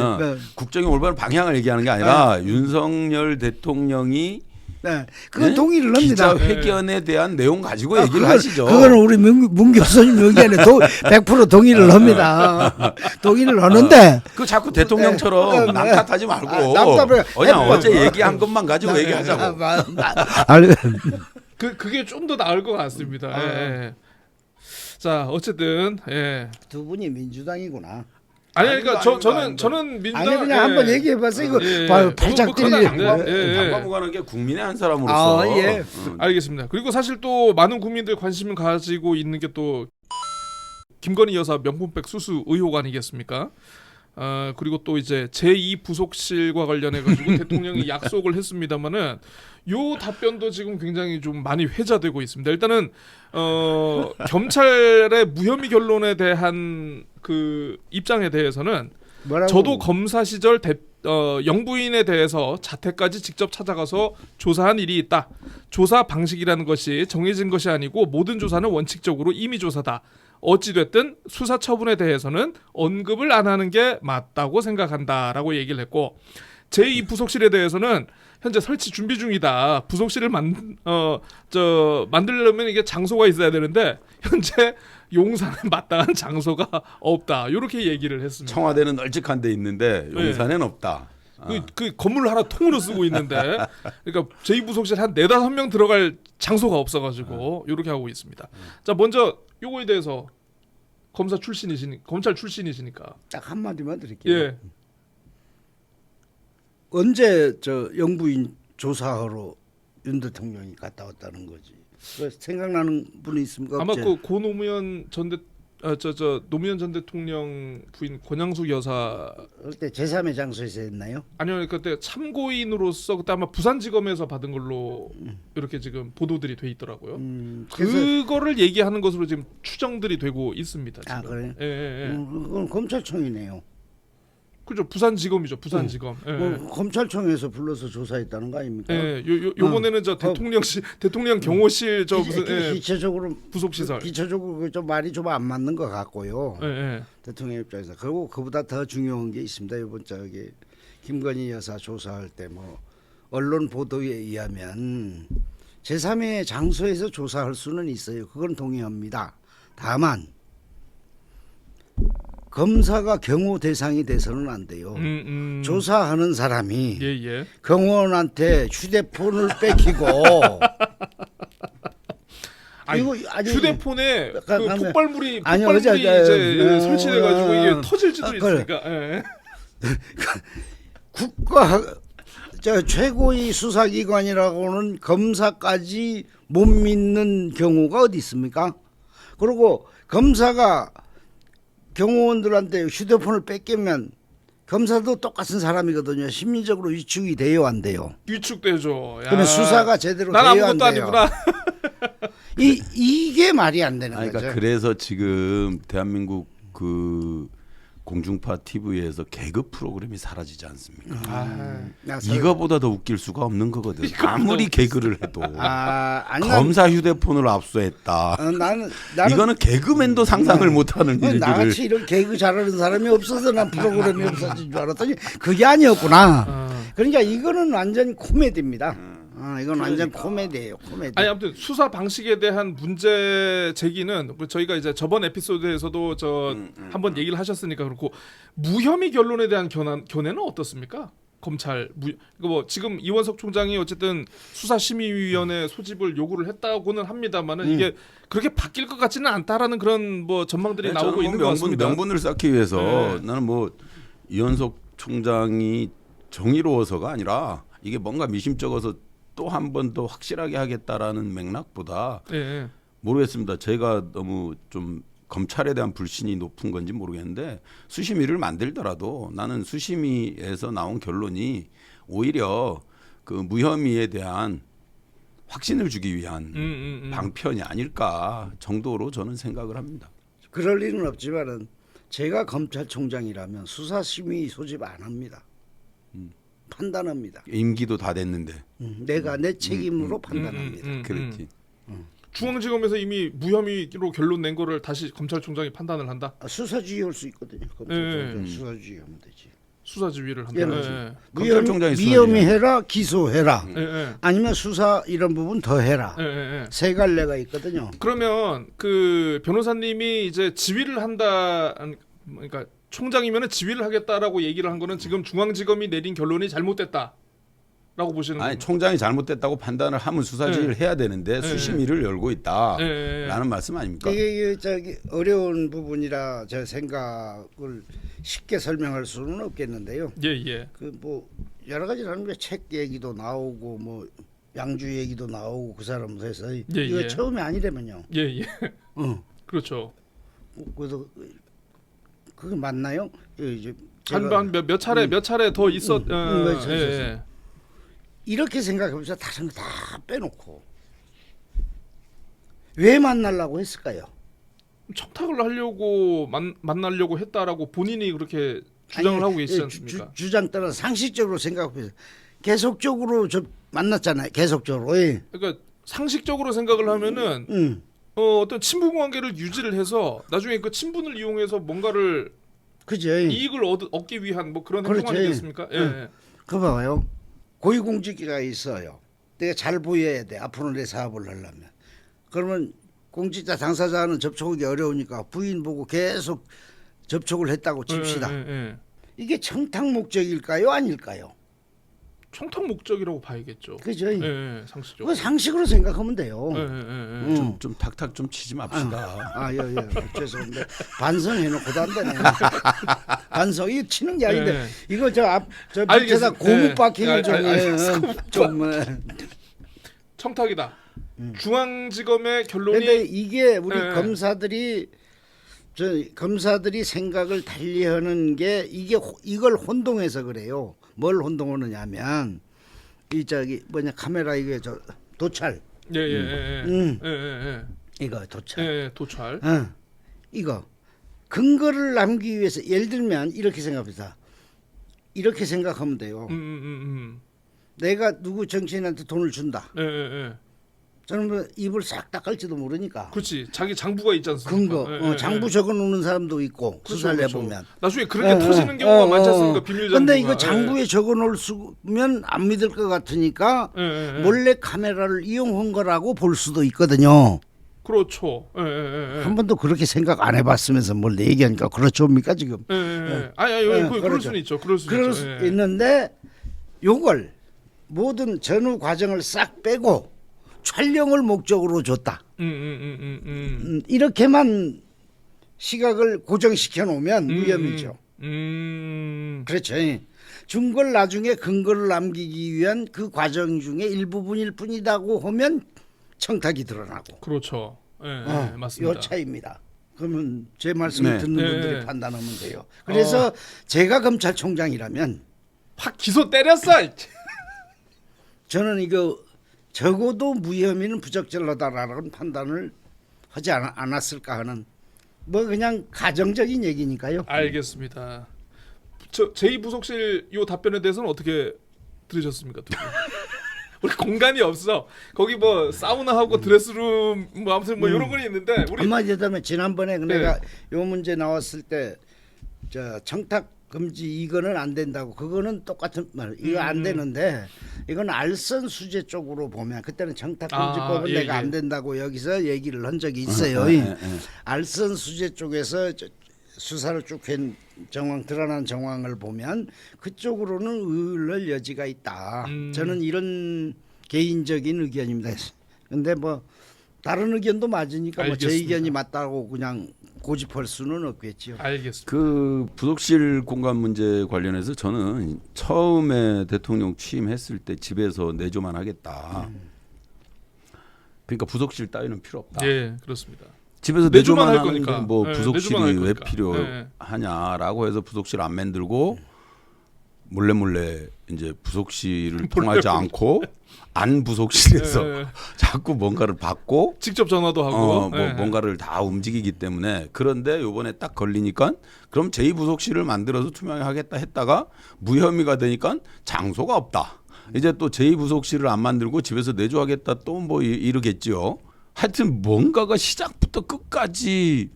국정의 올바른 방향을 얘기하는 게 아니라 윤석열 대통령이 네, 그건 동의를 합니다. 기자회견에 대한 내용 가지고 얘기를 하시죠. 그거는 우리 문 교수님 의견에 100% 동의를 합니다. 동의를 하는데 그 자꾸 대통령처럼 남 탓하지 말고 남탓을 그냥 어제 얘기한 것만 가지고 얘기하자고. 그게 좀 더 나을 것 같습니다. 예. 자 어쨌든 두 분이 민주당이구나. 아니 그러니까 저는 민주당 아니 그냥 한번 얘기해봤어요. 이거 발작 뛰는 당과무관한 게 국민의 한 사람으로서. 알겠습니다. 그리고 사실 또 많은 국민들 관심을 가지고 있는 게 또 김건희 여사 명품백 수수 의혹 아니겠습니까? 그리고 또 이제 제2 부속실과 관련해 가지고 대통령이 약속을 했습니다마는 요 답변도 지금 굉장히 좀 많이 회자되고 있습니다. 일단은 검찰의 무혐의 결론에 대한 그 입장에 대해서는 뭐라고? 저도 검사 시절 영부인에 대해서 자택까지 직접 찾아가서 조사한 일이 있다. 조사 방식이라는 것이 정해진 것이 아니고 모든 조사는 원칙적으로 임의 조사다. 어찌됐든 수사 처분에 대해서는 언급을 안 하는 게 맞다고 생각한다라고 얘기를 했고 제2 부속실에 대해서는 현재 설치 준비 중이다. 부속실을 만들려면 이게 장소가 있어야 되는데 현재 용산에 마땅한 장소가 없다. 이렇게 얘기를 했습니다. 청와대는 널찍한 데 있는데 용산에는 없다. 그 건물을 하나 통으로 쓰고 있는데 그러니까 제2부속실 한 4-5명 들어갈 장소가 없어가지고 이렇게 하고 있습니다. 자 먼저 요거에 대해서 검찰 출신이시니까 딱 한마디만 드릴게요. 예. 언제 영부인 조사하러 윤 대통령이 갔다 왔다는 거지. 생각나는 분이 있습니까? 아마 없지? 고 노무현 노무현 전 대통령 부인 권양숙 여사 그때 제3의 장소에서 했나요? 아니요 그때 참고인으로서 그때 아마 부산지검에서 받은 걸로 이렇게 지금 보도들이 돼 있더라고요. 그거를 얘기하는 것으로 지금 추정들이 되고 있습니다. 지금. 그래요? 예. 그건 검찰청이네요. 그죠 부산지검이죠 부산지검. 검찰청에서 불러서 조사했다는 거 아닙니까? 요번에는 저 대통령 경호실 기초적으로 부속 시설. 기초적으로 좀 말이 좀 안 맞는 것 같고요. 예. 대통령 입장에서 그리고 그보다 더 중요한 게 있습니다. 이번 김건희 여사 조사할 때 뭐 언론 보도에 의하면 제3의 장소에서 조사할 수는 있어요. 그건 동의합니다. 다만 검사가 경호 대상이 돼서는 안 돼요. 조사하는 사람이 경호원한테 휴대폰을 뺏기고 휴대폰에 폭발물이 이제 설치돼가지고 이게 터질지도 있으니까. 국가 최고의 수사기관이라고는 검사까지 못 믿는 경우가 어디 있습니까? 그리고 검사가 경호원들한테 휴대폰을 뺏기면 검사도 똑같은 사람이거든요. 심리적으로 위축이 돼요, 안 돼요? 위축되죠. 그러면 수사가 제대로 돼요, 안 돼요? 아니구나. 이게 말이 안 되는 거죠. 그러니까 그래서 지금 대한민국 공중파 TV에서 개그 프로그램이 사라지지 않습니까? 나 이거보다 더 웃길 수가 없는 거거든. 아무리 개그를 해도 아니, 검사 휴대폰을 압수했다. 나는 이거는 개그맨도 상상을 못하는 일들을. 나같이 이런 개그 잘하는 사람이 없어서 난 프로그램이 없어진 줄 알았더니 그게 아니었구나. 그러니까 이거는 완전 코미디입니다. 이건 완전 코미디예요. 코미디. 아니 아무튼 수사 방식에 대한 문제 제기는 저희가 이제 저번 에피소드에서도 한번 얘기를 하셨으니까 그렇고 무혐의 결론에 대한 견해는 어떻습니까? 검찰 뭐 지금 이원석 총장이 어쨌든 수사심의위원회 소집을 요구를 했다고는 합니다만은 이게 그렇게 바뀔 것 같지는 않다라는 그런 뭐 전망들이 나오고 있는 것 같습니다. 명분을 쌓기 위해서 나는 뭐 이원석 총장이 정의로워서가 아니라 이게 뭔가 미심쩍어서 또 한 번 더 확실하게 하겠다라는 맥락보다 모르겠습니다. 제가 너무 좀 검찰에 대한 불신이 높은 건지 모르겠는데 수심위를 만들더라도 나는 수심위에서 나온 결론이 오히려 그 무혐의에 대한 확신을 주기 위한 방편이 아닐까 정도로 저는 생각을 합니다. 그럴 리는 없지만은 제가 검찰총장이라면 수사심의 소집 안 합니다. 판단합니다. 임기도 다 됐는데. 내가 내 책임으로 판단합니다. 그렇지. 중앙지검에서 이미 무혐의로 결론 낸 거를 다시 검찰총장이 판단을 한다. 수사지휘할 수 있거든요. 검찰총장 수사지휘하면 되지. 수사지휘를 한다. 검찰총장이 위험해라, 기소해라, 아니면 수사 이런 부분 더 해라. 세 갈래가 있거든요. 그러면 그 변호사님이 이제 지휘를 한다, 그러니까 총장이면은 지휘를 하겠다라고 얘기를 한 거는 지금 중앙지검이 내린 결론이 잘못됐다라고 보시는 거예요? 아니 총장이 잘못됐다고 판단을 하면 수사지휘를 해야 되는데 수심위를 열고 있다라는 말씀 아닙니까? 이게 저기 어려운 부분이라 제 생각을 쉽게 설명할 수는 없겠는데요. 예. 그 뭐 여러 가지 하는 게 책 얘기도 나오고 뭐 양주 얘기도 나오고 그 사람도 해서 이거 처음이 아니라면요. 예. 그렇죠. 그래서 그게 맞나요? 이제 몇 차례 더 있었. 이렇게 생각해보자. 다른 거 다 빼놓고 왜 만나려고 했을까요? 청탁을 하려고 만나려고 했다라고 본인이 그렇게 주장을 하고 계시지 않습니까? 주장 따라 상식적으로 생각해보세요. 계속적으로 만났잖아요. 계속적으로. 그러니까 상식적으로 생각을 하면은 어떤 친분 관계를 유지를 해서 나중에 그 친분을 이용해서 뭔가를 이익을 얻기 위한 뭐 그런 행동 아니겠습니까? 그거 봐요. 고위공직자가 있어요. 내가 잘 보여야 돼. 앞으로 내 사업을 하려면. 그러면 공직자 당사자는 접촉하기 어려우니까 부인 보고 계속 접촉을 했다고 칩시다. 이게 청탁 목적일까요? 아닐까요? 청탁 목적이라고 봐야겠죠. 그죠? 상식적으로. 그 상식으로 생각하면 돼요. 좀 탁탁 좀 치지 맙시다. 죄송합니다. 반성해놓고도 안 되네. 반성 이거 치는 게 아닌데 이거 저 밑에다 고무 박히는 좀 청탁이다. 중앙지검의 결론이. 근데 이게 우리 검사들이 생각을 달리하는 게 이걸 혼동해서 그래요. 뭘 혼동하느냐면 카메라 이게 도찰. 이거 도찰. 도찰. 이거 근거를 남기기 위해서 예를 들면 이렇게 생각합니다. 이렇게 생각하면 돼요. 내가 누구 정치인한테 돈을 준다. 저는 뭐 입을 싹 닦을지도 모르니까. 그렇지. 자기 장부가 있지 않습니까? 근거. 장부 적어놓는 사람도 있고 수사를 해보면. 나중에 그렇게 터지는 경우가 많지 않습니까? 비밀 장부가. 근데 이거 장부에 적어놓으면 안 믿을 것 같으니까 몰래 카메라를 이용한 거라고 볼 수도 있거든요. 그렇죠. 한 번도 그렇게 생각 안 해봤으면서 뭘 얘기하니까 그렇죠입니까 지금? 그럴 수는 있죠. 그럴 수 있는데 요걸 모든 전후 과정을 싹 빼고 촬영을 목적으로 줬다. 이렇게만 시각을 고정시켜 놓으면 무혐의죠. 그렇죠. 준 걸 나중에 근거를 남기기 위한 그 과정 중에 일부분일 뿐이다고 하면 청탁이 드러나고. 그렇죠. 맞습니다. 이 차이입니다. 그러면 제 말씀을 듣는 분들이 판단하면 돼요. 그래서 제가 검찰총장이라면 확 기소 때렸어. 저는 이거 적어도 무혐의는 부적절하다라는 판단을 하지 않았을까 하는 뭐 그냥 가정적인 얘기니까요. 알겠습니다. 저 제2부속실 요 답변에 대해서는 어떻게 들으셨습니까? 두 분? 우리 공간이 없어. 거기 뭐 사우나하고 드레스룸 뭐 아무튼 뭐 이런 건 있는데 우리 한마디로 하면 지난번에 내가 요 문제 나왔을 때 저 청탁 금지 이거는 안 된다고 그거는 똑같은 말 이거 안 되는데 이건 알선 수재 쪽으로 보면 그때는 청탁 금지법은 내가 안 된다고 여기서 얘기를 한 적이 있어요. 알선 수재 쪽에서 수사를 쭉 한 정황 드러난 정황을 보면 그쪽으로는 의뢰할 여지가 있다. 저는 이런 개인적인 의견입니다. 근데 뭐 다른 의견도 맞으니까 뭐 제 의견이 맞다고 그냥 고집할 수는 없겠지요. 알겠습니다. 그 부속실 공간 문제 관련해서 저는 처음에 대통령 취임했을 때 집에서 내조만 하겠다. 그러니까 부속실 따위는 필요 없다. 예, 그렇습니다. 집에서 내조만 내조만 할 하는데 거니까. 뭐 부속실이 내조만 할 왜 거니까. 필요하냐라고 해서 부속실 안 만들고 몰래 이제 부속실을 통하지 않고 안 부속실에서 자꾸 뭔가를 받고 직접 전화도 하고 뭐 뭔가를 다 움직이기 때문에 그런데 요번에 딱 걸리니까 그럼 제2부속실을 만들어서 투명하겠다 했다가 무혐의가 되니까 장소가 없다. 이제 또 제2부속실을 안 만들고 집에서 내조하겠다 또 뭐 이러겠지요. 하여튼 뭔가가 시작부터 끝까지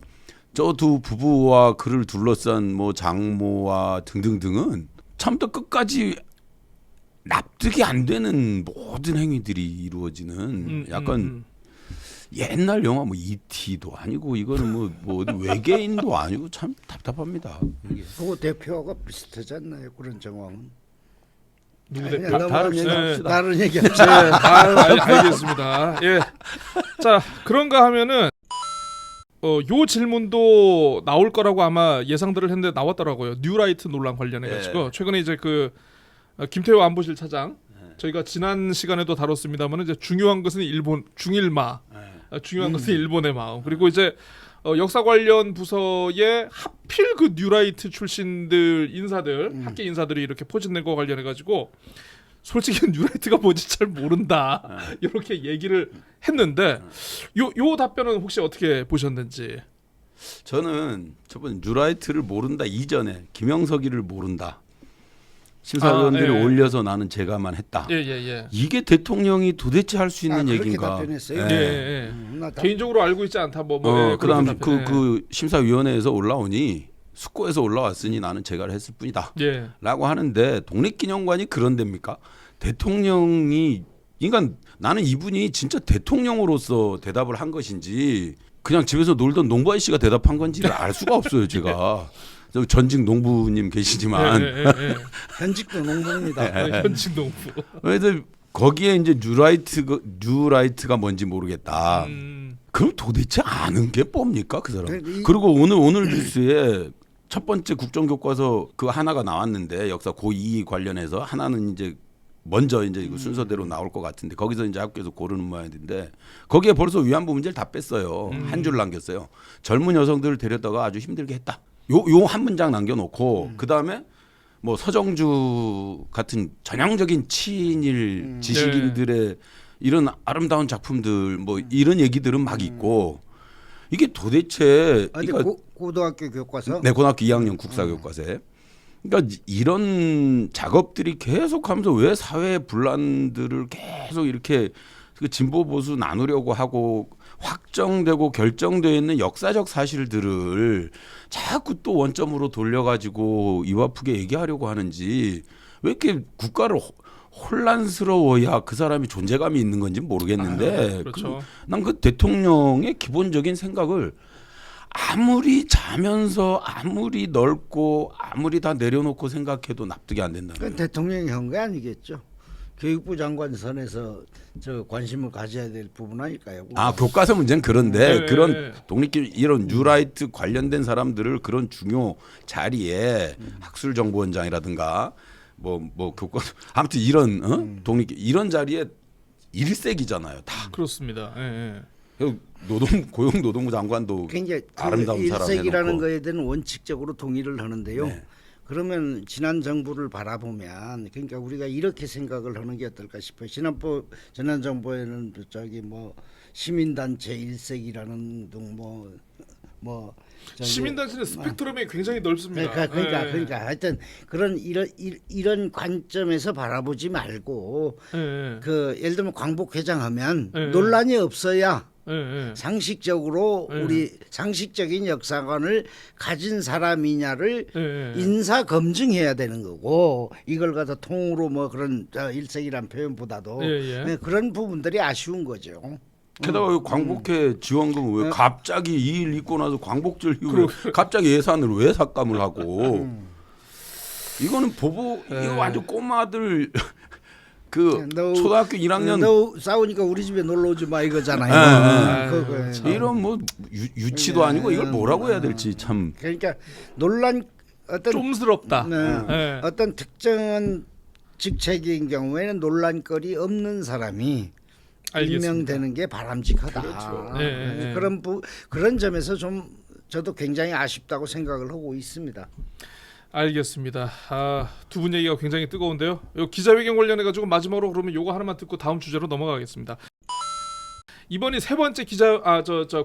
저 두 부부와 그를 둘러싼 뭐 장모와 등등등은 처음부터 끝까지 납득이 안 되는 모든 행위들이 이루어지는 약간 옛날 영화 뭐 E.T.도 아니고 이거는 뭐 어디 외계인도 아니고 참 답답합니다. 이게. 그거 대표가 비슷하지 않나요? 그런 정황은. 누구 대표? 다른 얘기 네, 알겠습니다. 예. 자, 그런가 하면은 요 질문도 나올 거라고 아마 예상들을 했는데 나왔더라고요. 뉴라이트 논란 관련해 가지고 최근에 이제 그 김태호 안보실 차장 저희가 지난 시간에도 다뤘습니다만 이제 중요한 것은 일본 중일마, 중요한 것은 일본의 마음. 그리고 이제 역사 관련 부서에 하필 그 뉴라이트 출신들 인사들 학계 인사들이 이렇게 포진된 거 관련해 가지고 솔직히 뉴라이트가 뭔지 잘 모른다 이렇게 얘기를 했는데 요 답변은 혹시 어떻게 보셨는지? 저는 저번 뉴라이트를 모른다 이전에 김영석이를 모른다. 심사위원들이 올려서 나는 제가만 했다. 이게 대통령이 도대체 할 수 있는 얘기인가? 개인적으로 알고 있지 않다. 그다음 그 심사위원회에서 올라오니 숙고에서 올라왔으니 나는 제가를 했을 뿐이다. 라고 하는데 독립기념관이 그런 데입니까? 대통령이 그러니까 나는 이분이 진짜 대통령으로서 대답을 한 것인지 그냥 집에서 놀던 농부 아저씨가 대답한 건지를 알 수가 없어요. 제가. 전직 농부님 계시지만 현직도 농부입니다. 현직 농부. 그래서 거기에 이제 뉴라이트가 뭔지 모르겠다. 그럼 도대체 아는 게 뭡니까 그 사람? 그리고 오늘 뉴스에 첫 번째 국정교과서 그 하나가 나왔는데 역사 고2 관련해서 하나는 이제 먼저 이제 이거 순서대로 나올 것 같은데 거기서 이제 학교에서 고르는 모양인데 거기에 벌써 위안부 문제를 다 뺐어요. 한 줄 남겼어요. 젊은 여성들을 데려다가 아주 힘들게 했다. 요 한 문장 남겨놓고 그 다음에 뭐 서정주 같은 전형적인 친일 지식인들의 이런 아름다운 작품들 뭐 이런 얘기들은 막 있고 이게 도대체 고등학교 교과서? 네, 고등학교 2학년 국사 교과서에. 그러니까 이런 작업들이 계속하면서 왜 사회의 분란들을 계속 이렇게 그 진보 보수 나누려고 하고 확정되고 결정되어 있는 역사적 사실들을 자꾸 또 원점으로 돌려가지고 입 아프게 얘기하려고 하는지 왜 이렇게 국가를 혼란스러워야 그 사람이 존재감이 있는 건지 모르겠는데 그렇죠. 난 그 대통령의 기본적인 생각을 아무리 자면서 아무리 넓고 아무리 다 내려놓고 생각해도 납득이 안 된다는 거예요. 대통령이 한 게 아니겠죠. 교육부 장관 선에서 저 관심을 가져야 될 부분 아닐까요? 교과서 문제는 그런데 그런 독립기 이런 뉴라이트 관련된 사람들을 그런 중요 자리에 학술정보원장이라든가 뭐 교과서 아무튼 이런 독립기 이런 자리에 일색이잖아요. 다 그렇습니다. 고용노동부 장관도 굉장히 아름다운 사람 해놓고 일색이라는 거에 대한 원칙적으로 동의를 하는데요. 그러면 지난 정부를 바라보면 그러니까 우리가 이렇게 생각을 하는 게 어떨까 싶어요. 지난 정부에는 저기 뭐 시민단체 일색이라는 등 뭐 뭐 시민단체는 스펙트럼이 굉장히 넓습니다. 그러니까 하여튼 그런 이런 관점에서 바라보지 말고 그 예를 들면 광복회장하면 논란이 없어야 상식적으로 우리 상식적인 역사관을 가진 사람이냐를 인사 검증해야 되는 거고 이걸 갖다 통으로 뭐 그런 일색이란 표현보다도 그런 부분들이 아쉬운 거죠. 게다가 광복회 지원금 왜 갑자기 이 일 있고 나서 광복절 이후에 갑자기 예산을 왜 삭감을 하고 이거는 이거 완전 꼬마들 그 초등학교 1학년 너 싸우니까 우리 집에 놀러 오지 마 이거잖아요. 이런 뭐 유치도 아니고 이걸 뭐라고 해야 될지 참. 그러니까 논란 어떤 좀스럽다. 어떤 특정한 직책인 경우에는 논란거리 없는 사람이 임명되는 게 바람직하다. 그렇죠. 그런 점에서 좀 저도 굉장히 아쉽다고 생각을 하고 있습니다. 알겠습니다. 두 분 얘기가 굉장히 뜨거운데요. 요 기자회견 관련해 가지고 마지막으로 그러면 요거 하나만 듣고 다음 주제로 넘어가겠습니다. 이번이 세 번째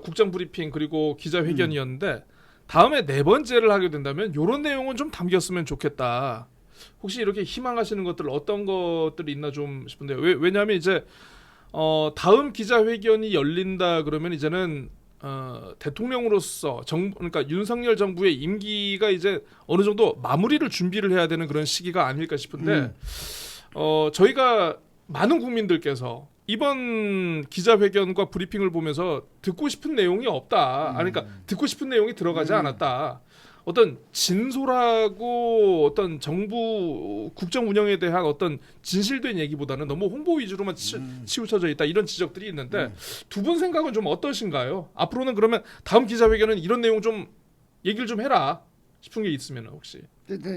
국장 브리핑 그리고 기자회견이었는데 다음에 네 번째를 하게 된다면 요런 내용은 좀 담겼으면 좋겠다. 혹시 이렇게 희망하시는 것들 어떤 것들이 있나 좀 싶은데요. 왜냐하면 이제 다음 기자회견이 열린다 그러면 이제는 대통령으로서 그러니까 윤석열 정부의 임기가 이제 어느 정도 마무리를 준비를 해야 되는 그런 시기가 아닐까 싶은데 저희가 많은 국민들께서 이번 기자회견과 브리핑을 보면서 듣고 싶은 내용이 없다. 그러니까 듣고 싶은 내용이 들어가지 않았다. 어떤 진솔하고 어떤 정부 국정 운영에 대한 어떤 진실된 얘기보다는 너무 홍보 위주로만 치우쳐져 있다 이런 지적들이 있는데 두 분 생각은 좀 어떠신가요? 앞으로는 그러면 다음 기자회견은 이런 내용 좀 얘기를 좀 해라 싶은 게 있으면 혹시.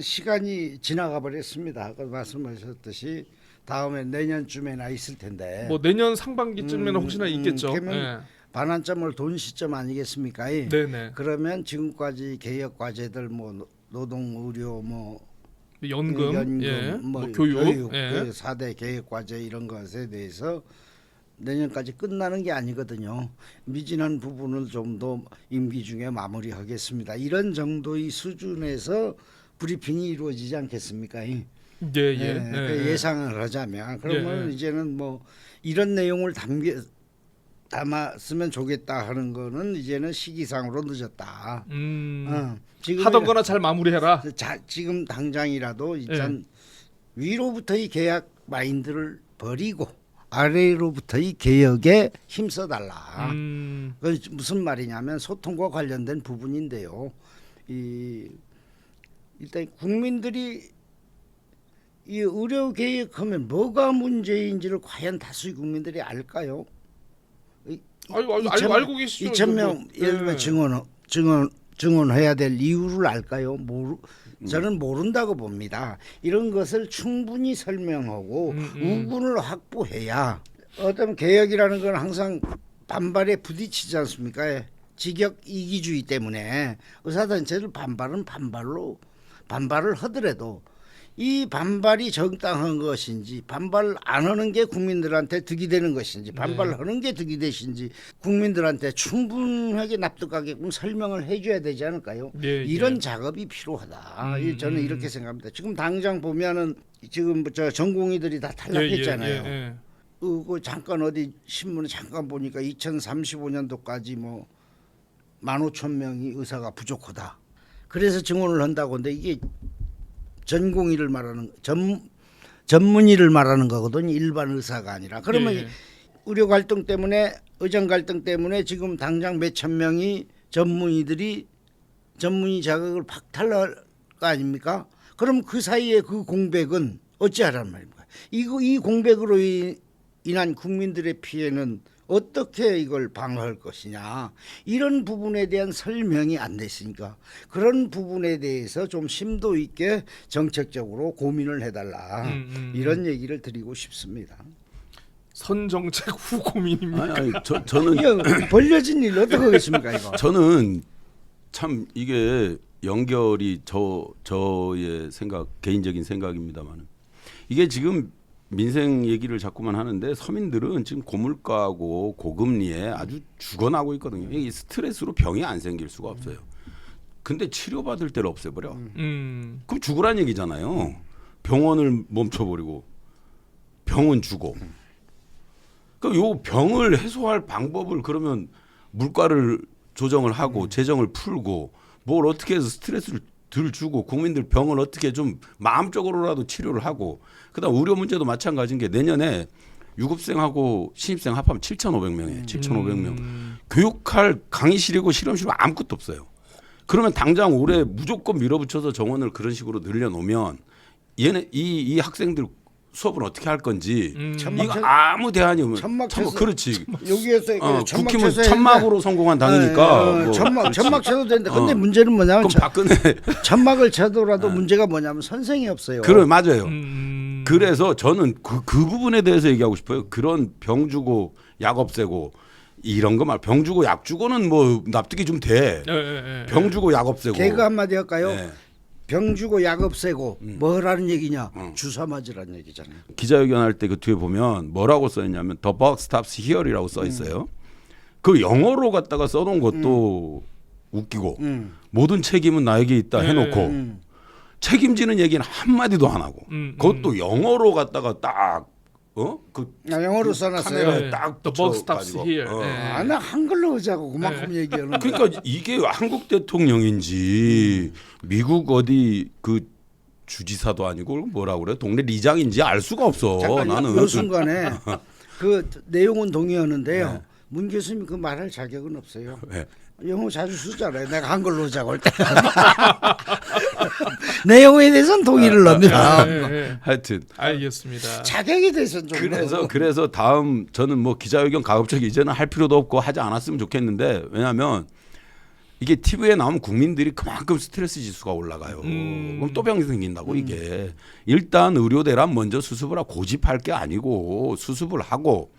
시간이 지나가 버렸습니다. 아까 말씀하셨듯이 다음에 내년쯤에나 있을 텐데. 뭐 내년 상반기쯤에는 혹시나 있겠죠. 반환점을 돈 시점 아니겠습니까? 네네. 그러면 지금까지 개혁 과제들 뭐 노동, 의료, 뭐 연금, 뭐 교육, 4대 개혁 과제 이런 것에 대해서 내년까지 끝나는 게 아니거든요. 미진한 부분을 좀 더 임기 중에 마무리하겠습니다. 이런 정도의 수준에서 브리핑이 이루어지지 않겠습니까? 예상을 하자면 그러면 이제는 뭐 이런 내용을 담았으면 좋겠다 하는 거는 이제는 시기상으로 늦었다. 하던 거나 잘 마무리해라. 지금 당장이라도 일단 위로부터의 계약 마인드를 버리고 아래로부터의 개혁에 힘써달라. 그건 무슨 말이냐면 소통과 관련된 부분인데요. 일단 국민들이 이 의료 개혁하면 뭐가 문제인지를 과연 다수의 국민들이 알까요? 알고 계시죠. 2,000명 예를 들면 증언해야 될 이유를 알까요? 저는 모른다고 봅니다. 이런 것을 충분히 설명하고 우군을 확보해야 어떤 개혁이라는 건 항상 반발에 부딪히지 않습니까? 직역 이기주의 때문에 의사단체들 반발을 하더라도 이 반발이 정당한 것인지 반발 안 하는 게 국민들한테 득이 되는 것인지 반발하는 게 득이 되신지 국민들한테 충분하게 납득하게끔 설명을 해줘야 되지 않을까요? 이런 작업이 필요하다. 저는 이렇게 생각합니다. 지금 당장 보면은 지금 저 전공의들이 다 탈락했잖아요. 그 잠깐 어디 신문에 잠깐 보니까 2035년도까지 뭐 15,000명이 의사가 부족하다. 그래서 증언을 한다고 하는데 이게 전공의를 말하는 전문의를 말하는 거거든요. 일반 의사가 아니라. 그러면 의료 갈등 때문에 의정 갈등 때문에 지금 당장 몇천 명이 전문의 자격을 박탈할 거 아닙니까? 그럼 그 사이에 그 공백은 어찌하란 말입니까? 이 공백으로 인한 국민들의 피해는 어떻게 이걸 방어할 것이냐 이런 부분에 대한 설명이 안 됐으니까 그런 부분에 대해서 좀 심도 있게 정책적으로 고민을 해달라 이런 얘기를 드리고 싶습니다. 선정책 후 고민입니까? 아니, 저는 벌려진 일 어떻게 하겠습니까 이거? 저는 참 이게 연결이 저의 생각 개인적인 생각입니다만 이게 지금 민생 얘기를 자꾸만 하는데 서민들은 지금 고물가하고 고금리에 아주 죽어나고 있거든요. 이 스트레스로 병이 안 생길 수가 없어요. 근데 치료받을 데를 없애버려. 그럼 죽으란 얘기잖아요. 병원을 멈춰버리고 병은 주고. 그럼 요 병을 해소할 방법을 그러면 물가를 조정을 하고 재정을 풀고 뭘 어떻게 해서 스트레스를 덜 주고 국민들 병을 어떻게 좀 마음적으로라도 치료를 하고 그다음 의료 문제도 마찬가지인 게 내년에 유급생하고 신입생 합하면 7,500명이에요. 7,500명. 교육할 강의실이고 실험실이고 아무것도 없어요. 그러면 당장 올해 무조건 밀어붙여서 정원을 그런 식으로 늘려놓으면 얘네 이 학생들 수업은 어떻게 할 건지 이거 아무 대안이 없는 그렇지. 여기에서 국힘은 천막으로 성공한 당이니까 천막 쳐도 되는데 근데 문제는 뭐냐면 그럼 박근혜 천막을 쳐도라도 문제가 뭐냐면 선생이 없어요. 그래 맞아요. 그래서 저는 그 부분에 대해서 얘기하고 싶어요. 그런 병 주고 약 없애고 이런 거 말 병 주고 약 주고는 뭐 납득이 좀 돼. 병 주고 약 없애고. 개그 한마디 할까요? 네. 병 주고 약 없애고 뭐라는 얘기냐? 주사 맞으라는 얘기잖아요. 기자회견 할 때 그 뒤에 보면 뭐라고 써 있냐면 The buck stops here이라고 써 있어요. 그 영어로 갖다가 써놓은 것도 웃기고 모든 책임은 나에게 있다 해놓고 책임지는 얘기는 한 마디도 안 하고 그것도 영어로 갖다가 딱 영어로 써놨어요. 카메라에 딱 The buck stops here. 나 한글로 하자고 그만큼 얘기하는. 그러니까 이게 한국 대통령인지 미국 어디 그 주지사도 아니고 뭐라 그래 동네 리장인지 알 수가 없어. 나는 요 순간에 그 내용은 동의하는데요. 문 교수님 그 말할 자격은 없어요. 네. 영어 자주 쓰잖아요. 내가 한글로 하자고 할 때. 내용에 대해서는 동의를 합니다. 하여튼 알겠습니다. 자격에 대해서는 좀. 그래서 다음 저는 뭐 기자회견 가급적 이제는 할 필요도 없고 하지 않았으면 좋겠는데 왜냐하면 이게 TV에 나오면 국민들이 그만큼 스트레스 지수가 올라가요. 그럼 또 병이 생긴다고 이게. 일단 의료대란 먼저 수습을 하고 고집할 게 아니고 수습을 하고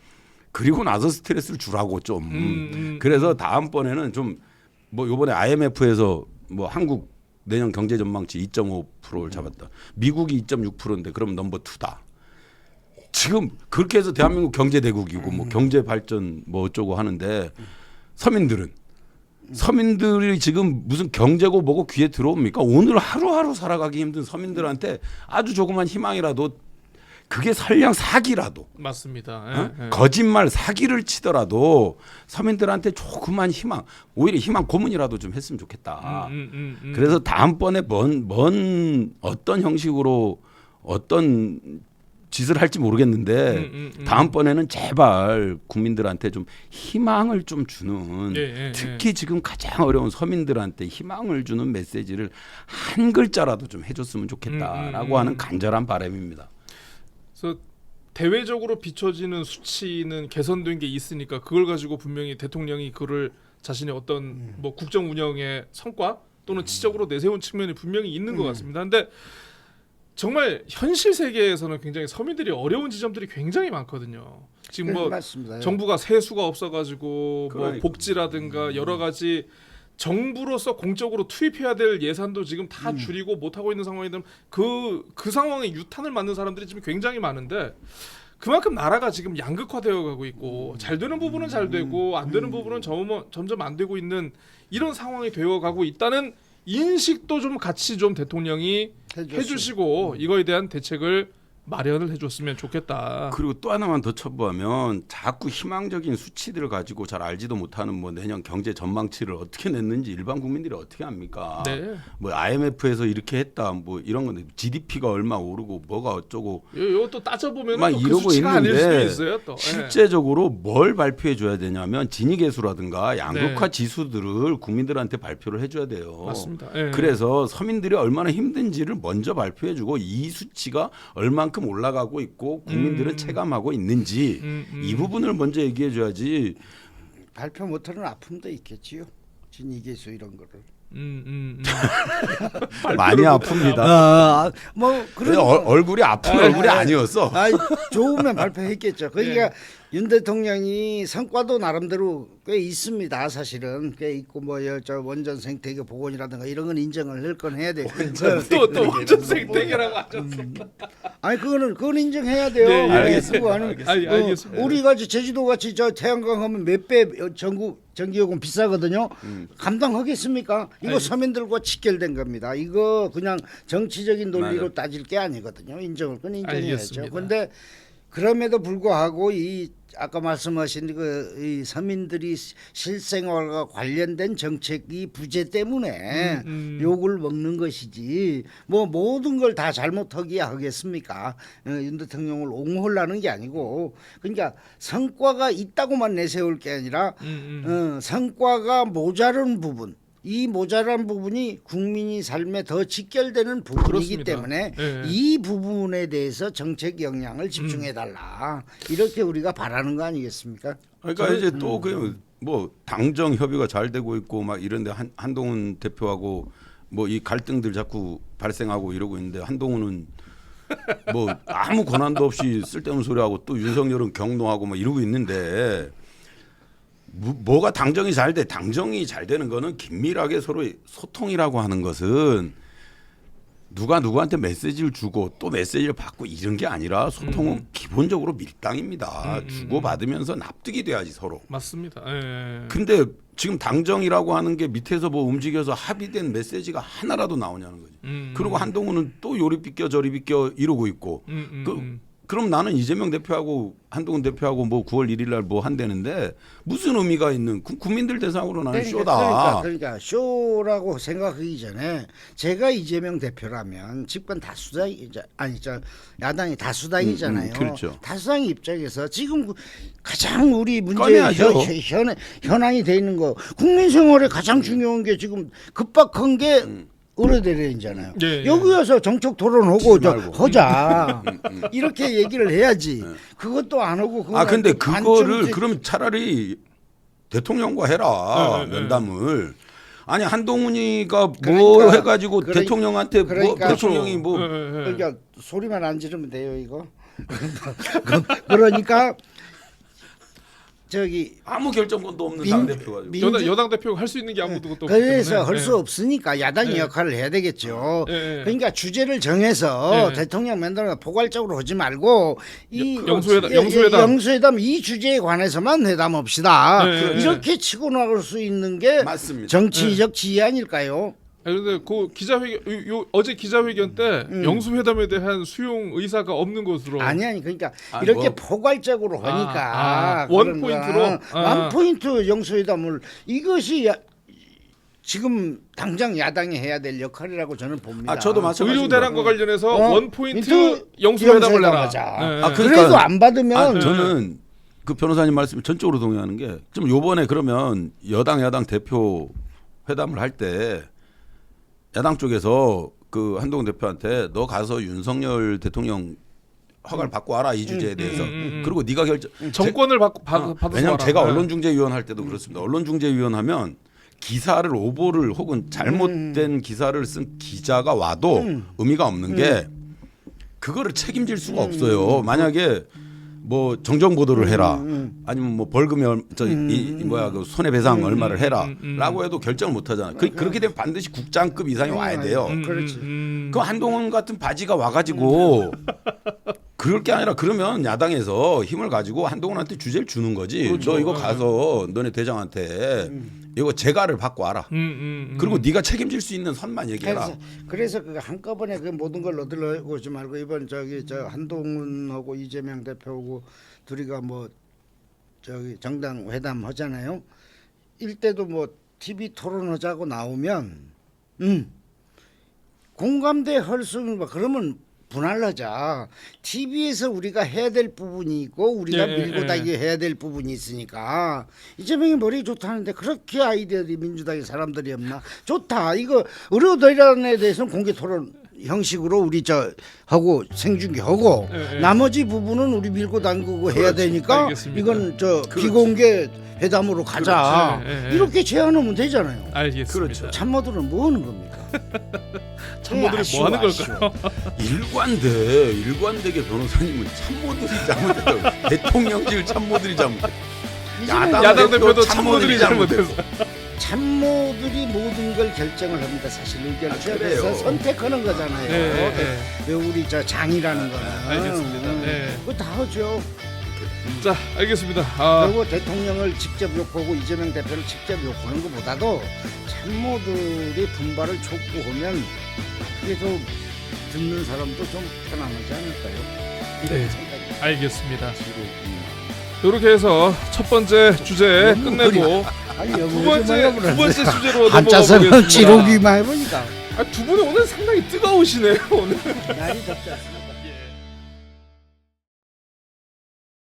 그리고 나서 스트레스를 주라고 좀. 그래서 다음번에는 좀 뭐 이번에 IMF에서 뭐 한국 내년 경제 전망치 2.5%를 잡았다. 미국이 2.6%인데 그럼 넘버 2다. 지금 그렇게 해서 대한민국 경제 대국이고 뭐 경제 발전 뭐 어쩌고 하는데 서민들이 지금 무슨 경제고 뭐고 귀에 들어옵니까? 오늘 하루하루 살아가기 힘든 서민들한테 아주 조그만 희망이라도 그게 설령 사기라도 맞습니다. 거짓말 사기를 치더라도 서민들한테 조그만 희망 오히려 희망 고문이라도 좀 했으면 좋겠다. 그래서 다음번에 뭔 어떤 형식으로 어떤 짓을 할지 모르겠는데 다음번에는 제발 국민들한테 좀 희망을 좀 주는 특히 지금 가장 어려운 서민들한테 희망을 주는 메시지를 한 글자라도 좀 해줬으면 좋겠다라고 하는 간절한 바람입니다. 그래서 대외적으로 비춰지는 수치는 개선된 게 있으니까 그걸 가지고 분명히 대통령이 그를 자신의 어떤 뭐 국정 운영의 성과 또는 지적으로 내세운 측면이 분명히 있는 것 같습니다. 근데 정말 현실 세계에서는 굉장히 서민들이 어려운 지점들이 굉장히 많거든요. 지금 뭐 맞습니다. 정부가 세수가 없어가지고 뭐 그러니까. 복지라든가 여러 가지 정부로서 공적으로 투입해야 될 예산도 지금 다 줄이고 못 하고 있는 상황이 되면 그 상황에 유탄을 맞는 사람들이 지금 굉장히 많은데 그만큼 나라가 지금 양극화되어 가고 있고 잘 되는 부분은 잘 되고 안 되는 부분은 점점 안 되고 있는 이런 상황이 되어 가고 있다는 인식도 좀 같이 좀 대통령이 해주시고 이거에 대한 대책을 마련을 해줬으면 좋겠다. 그리고 또 하나만 더 첨부하면 자꾸 희망적인 수치들을 가지고 잘 알지도 못하는 뭐 내년 경제 전망치를 어떻게 냈는지 일반 국민들이 어떻게 합니까? 네. 뭐 IMF에서 이렇게 했다 뭐 이런 건데 GDP가 얼마 오르고 뭐가 어쩌고 이것도 따져보면 막 그 이러고 수치가 아닐 수도 있는데 있어요. 또. 실제적으로 뭘 발표해 줘야 되냐면 지니계수라든가 양극화 네. 지수들을 국민들한테 발표를 해줘야 돼요. 맞습니다. 예. 그래서 서민들이 얼마나 힘든지를 먼저 발표해주고 이 수치가 얼만큼 올라가고 있고 국민들은 체감하고 있는지 이 부분을 먼저 얘기해줘야지. 발표 못하는 아픔도 있겠지요. 진이계수 이런 거를. 많이 아픕니다. 뭐 그런 얼굴이 아픈 얼굴이 아니었어. 좋으면 발표했겠죠. 그러니까 윤 대통령이 성과도 나름대로 꽤 있습니다. 사실은 꽤 있고 뭐 저 원전 생태계 복원이라든가 이런 건 인정을 할 건 해야 돼요. 또 원전 생태계라고 하셨어. 아니 그건 인정해야 돼요. 네, 알겠습니다. 알겠습니다. 우리가 제주도 같이 저 태양광 하면 몇 배 전기요금 비싸거든요. 감당하겠습니까? 이거 아니, 서민들과 직결된 겁니다. 이거 그냥 정치적인 논리로 맞아요. 따질 게 아니거든요. 인정할 건 인정해야죠. 알겠습니다. 그런데 그럼에도 불구하고 이 아까 말씀하신 이 서민들이 실생활과 관련된 정책이 부재 때문에 욕을 먹는 것이지 뭐 모든 걸 다 잘못하기야 하겠습니까? 윤 대통령을 옹호하려는 게 아니고 그러니까 성과가 있다고만 내세울 게 아니라 성과가 모자른 부분 이 모자란 부분이 국민이 삶에 더 직결되는 부분이기 그렇습니다. 때문에 네. 이 부분에 대해서 정책 역량을 집중해 달라 이렇게 우리가 바라는 거 아니겠습니까? 그러니까 이제 또 그 뭐 당정 협의가 잘 되고 있고 막 이런데 한동훈 대표하고 뭐 이 갈등들 자꾸 발생하고 이러고 있는데 한동훈은 뭐 아무 권한도 없이 쓸데없는 소리하고 또 윤석열은 경노하고 뭐 이러고 있는데 뭐가 당정이 잘 돼? 당정이 잘 되는 거는 긴밀하게 서로 소통이라고 하는 것은 누가 누구한테 메시지를 주고 또 메시지를 받고 이런 게 아니라 소통은 기본적으로 밀당입니다. 주고 받으면서 납득이 돼야지 서로. 맞습니다. 근데 지금 당정이라고 하는 게 밑에서 뭐 움직여서 합의된 메시지가 하나라도 나오냐는 거지. 그리고 한동훈은 또 요리 비껴 저리 비껴 이러고 있고. 그럼 나는 이재명 대표하고 한동훈 대표하고 뭐 9월 1일 날 뭐 한다는데 무슨 의미가 있는 국민들 대상으로 나는 쇼다. 그러니까 쇼라고 생각하기 전에 제가 이재명 대표라면 집권 다수당 야당이 다수당이잖아요. 그렇죠. 다수당 입장에서 지금 가장 우리 문제 꺼내야죠. 현안이 돼 있는 거 국민 생활에 가장 중요한 게 지금 급박한 게 의료대리인잖아요. 예, 예. 여기 와서 정책 토론하고 저 말고. 하자 이렇게 얘기를 해야지. 그것도 안 하고. 근데 그거를 그럼 차라리 대통령과 해라 네, 네, 면담을. 아니 한동훈이가 뭐 그러니까, 해가지고 대통령한테 그러니까, 뭐 대통령이 뭐 그러니까 소리만 안 지르면 돼요 이거. 그러니까 저기 아무 결정권도 없는 당 대표가 여당 대표가 할 수 있는 게 아무것도 없기 그래서 때문에. 할 수 없으니까 야당이 역할을 해야 되겠죠. 그러니까 주제를 정해서 대통령 면담을 포괄적으로 하지 말고 이 영수회담 이 주제에 관해서만 회담합시다. 이렇게 치고 나갈 수 있는 게 맞습니다. 정치적 지혜 아닐까요? 그런데 그 기자회견 어제 기자회견 때 영수회담에 대한 수용 의사가 없는 것으로 아니 그러니까 이렇게 뭐. 포괄적으로 하니까 원 포인트로 원 포인트 영수회담을 이것이 지금 당장 야당이 해야 될 역할이라고 저는 봅니다. 저도 마찬가지입니다. 의료대란과 관련해서 원 포인트 영수회담을 해라. 그래도 안 받으면 저는 그 변호사님 말씀에 전적으로 동의하는 게 좀 요번에 그러면 여당 야당 대표 회담을 할 때 야당 쪽에서 그 한동훈 대표한테 너 가서 윤석열 대통령 허가를 받고 와라 이 주제에 대해서. 그리고 네가 정권을 받아서 왜냐하면 와라. 제가 언론중재위원 할 때도 그렇습니다. 언론중재위원 하면 기사를 오보를 혹은 잘못된 기사를 쓴 기자가 와도 의미가 없는 게 그거를 책임질 수가 없어요. 만약에 뭐 정정 보도를 해라 아니면 뭐 벌금이 그 손해배상 얼마를 해라라고 해도 결정을 못 하잖아. 그렇게 되면 반드시 국장급 이상이 와야 돼요. 그렇지. 그 한동훈 같은 바지가 와가지고 그럴 게 아니라 그러면 야당에서 힘을 가지고 한동훈한테 주제를 주는 거지. 그렇죠. 너 이거 가서 너네 대장한테 이거 재가를 받고 와라. 그리고 네가 책임질 수 있는 선만 얘기해라. 그래서 그 한꺼번에 그 모든 걸 얻으려고 오지 말고 이번 저 한동훈하고 이재명 대표하고 둘이가 뭐 정당 회담 하잖아요. 일때도 뭐 TV 토론하자고 나오면 공감대 할 수 있는 그러면 분할하자. TV에서 우리가 해야 될 부분이 있고 우리가 밀고 다니게 해야 될 부분이 있으니까 이재명이 머리 좋다는데 그렇게 아이디어들이 민주당의 사람들이 없나? 좋다. 이거 의료대란에 대해서는 공개 토론 형식으로 우리 하고 생중계하고 나머지 부분은 우리 밀고 당기고 해야 되니까 알겠습니다. 이건 비공개 회담으로 가자. 이렇게 제안하면 되잖아요. 알겠습니다. 그렇죠. 참모들은 뭐 하는 겁니까? 참모들이 뭐 하는 걸까요? 일관되게 변호사님은 참모들이 잘못했다고. 대통령실 참모들이 잘못했다. 야당 대표도 참모들이 잘못했어. 참모들이 모든 걸 결정을 합니다. 사실 의견을 그래서 선택하는 거잖아요. 네. 우리 저 장이라는 거는. 알겠습니다. 네. 그거 다 하죠. 자, 알겠습니다. 그리고 대통령을 직접 욕하고 이재명 대표를 직접 욕하는 것보다도 참모들이 분발을 촉구하면 그게 더 듣는 사람도 좀 편안하지 않을까요? 이런 생각이. 알겠습니다. 이렇게 해서 첫 번째 주제 끝내고 두 번째 주제로 넘어가 보겠습니다. 지록이만 해보니까 두 분이 오늘 상당히 뜨거우시네요. 오늘 날이 덥지 않습니다.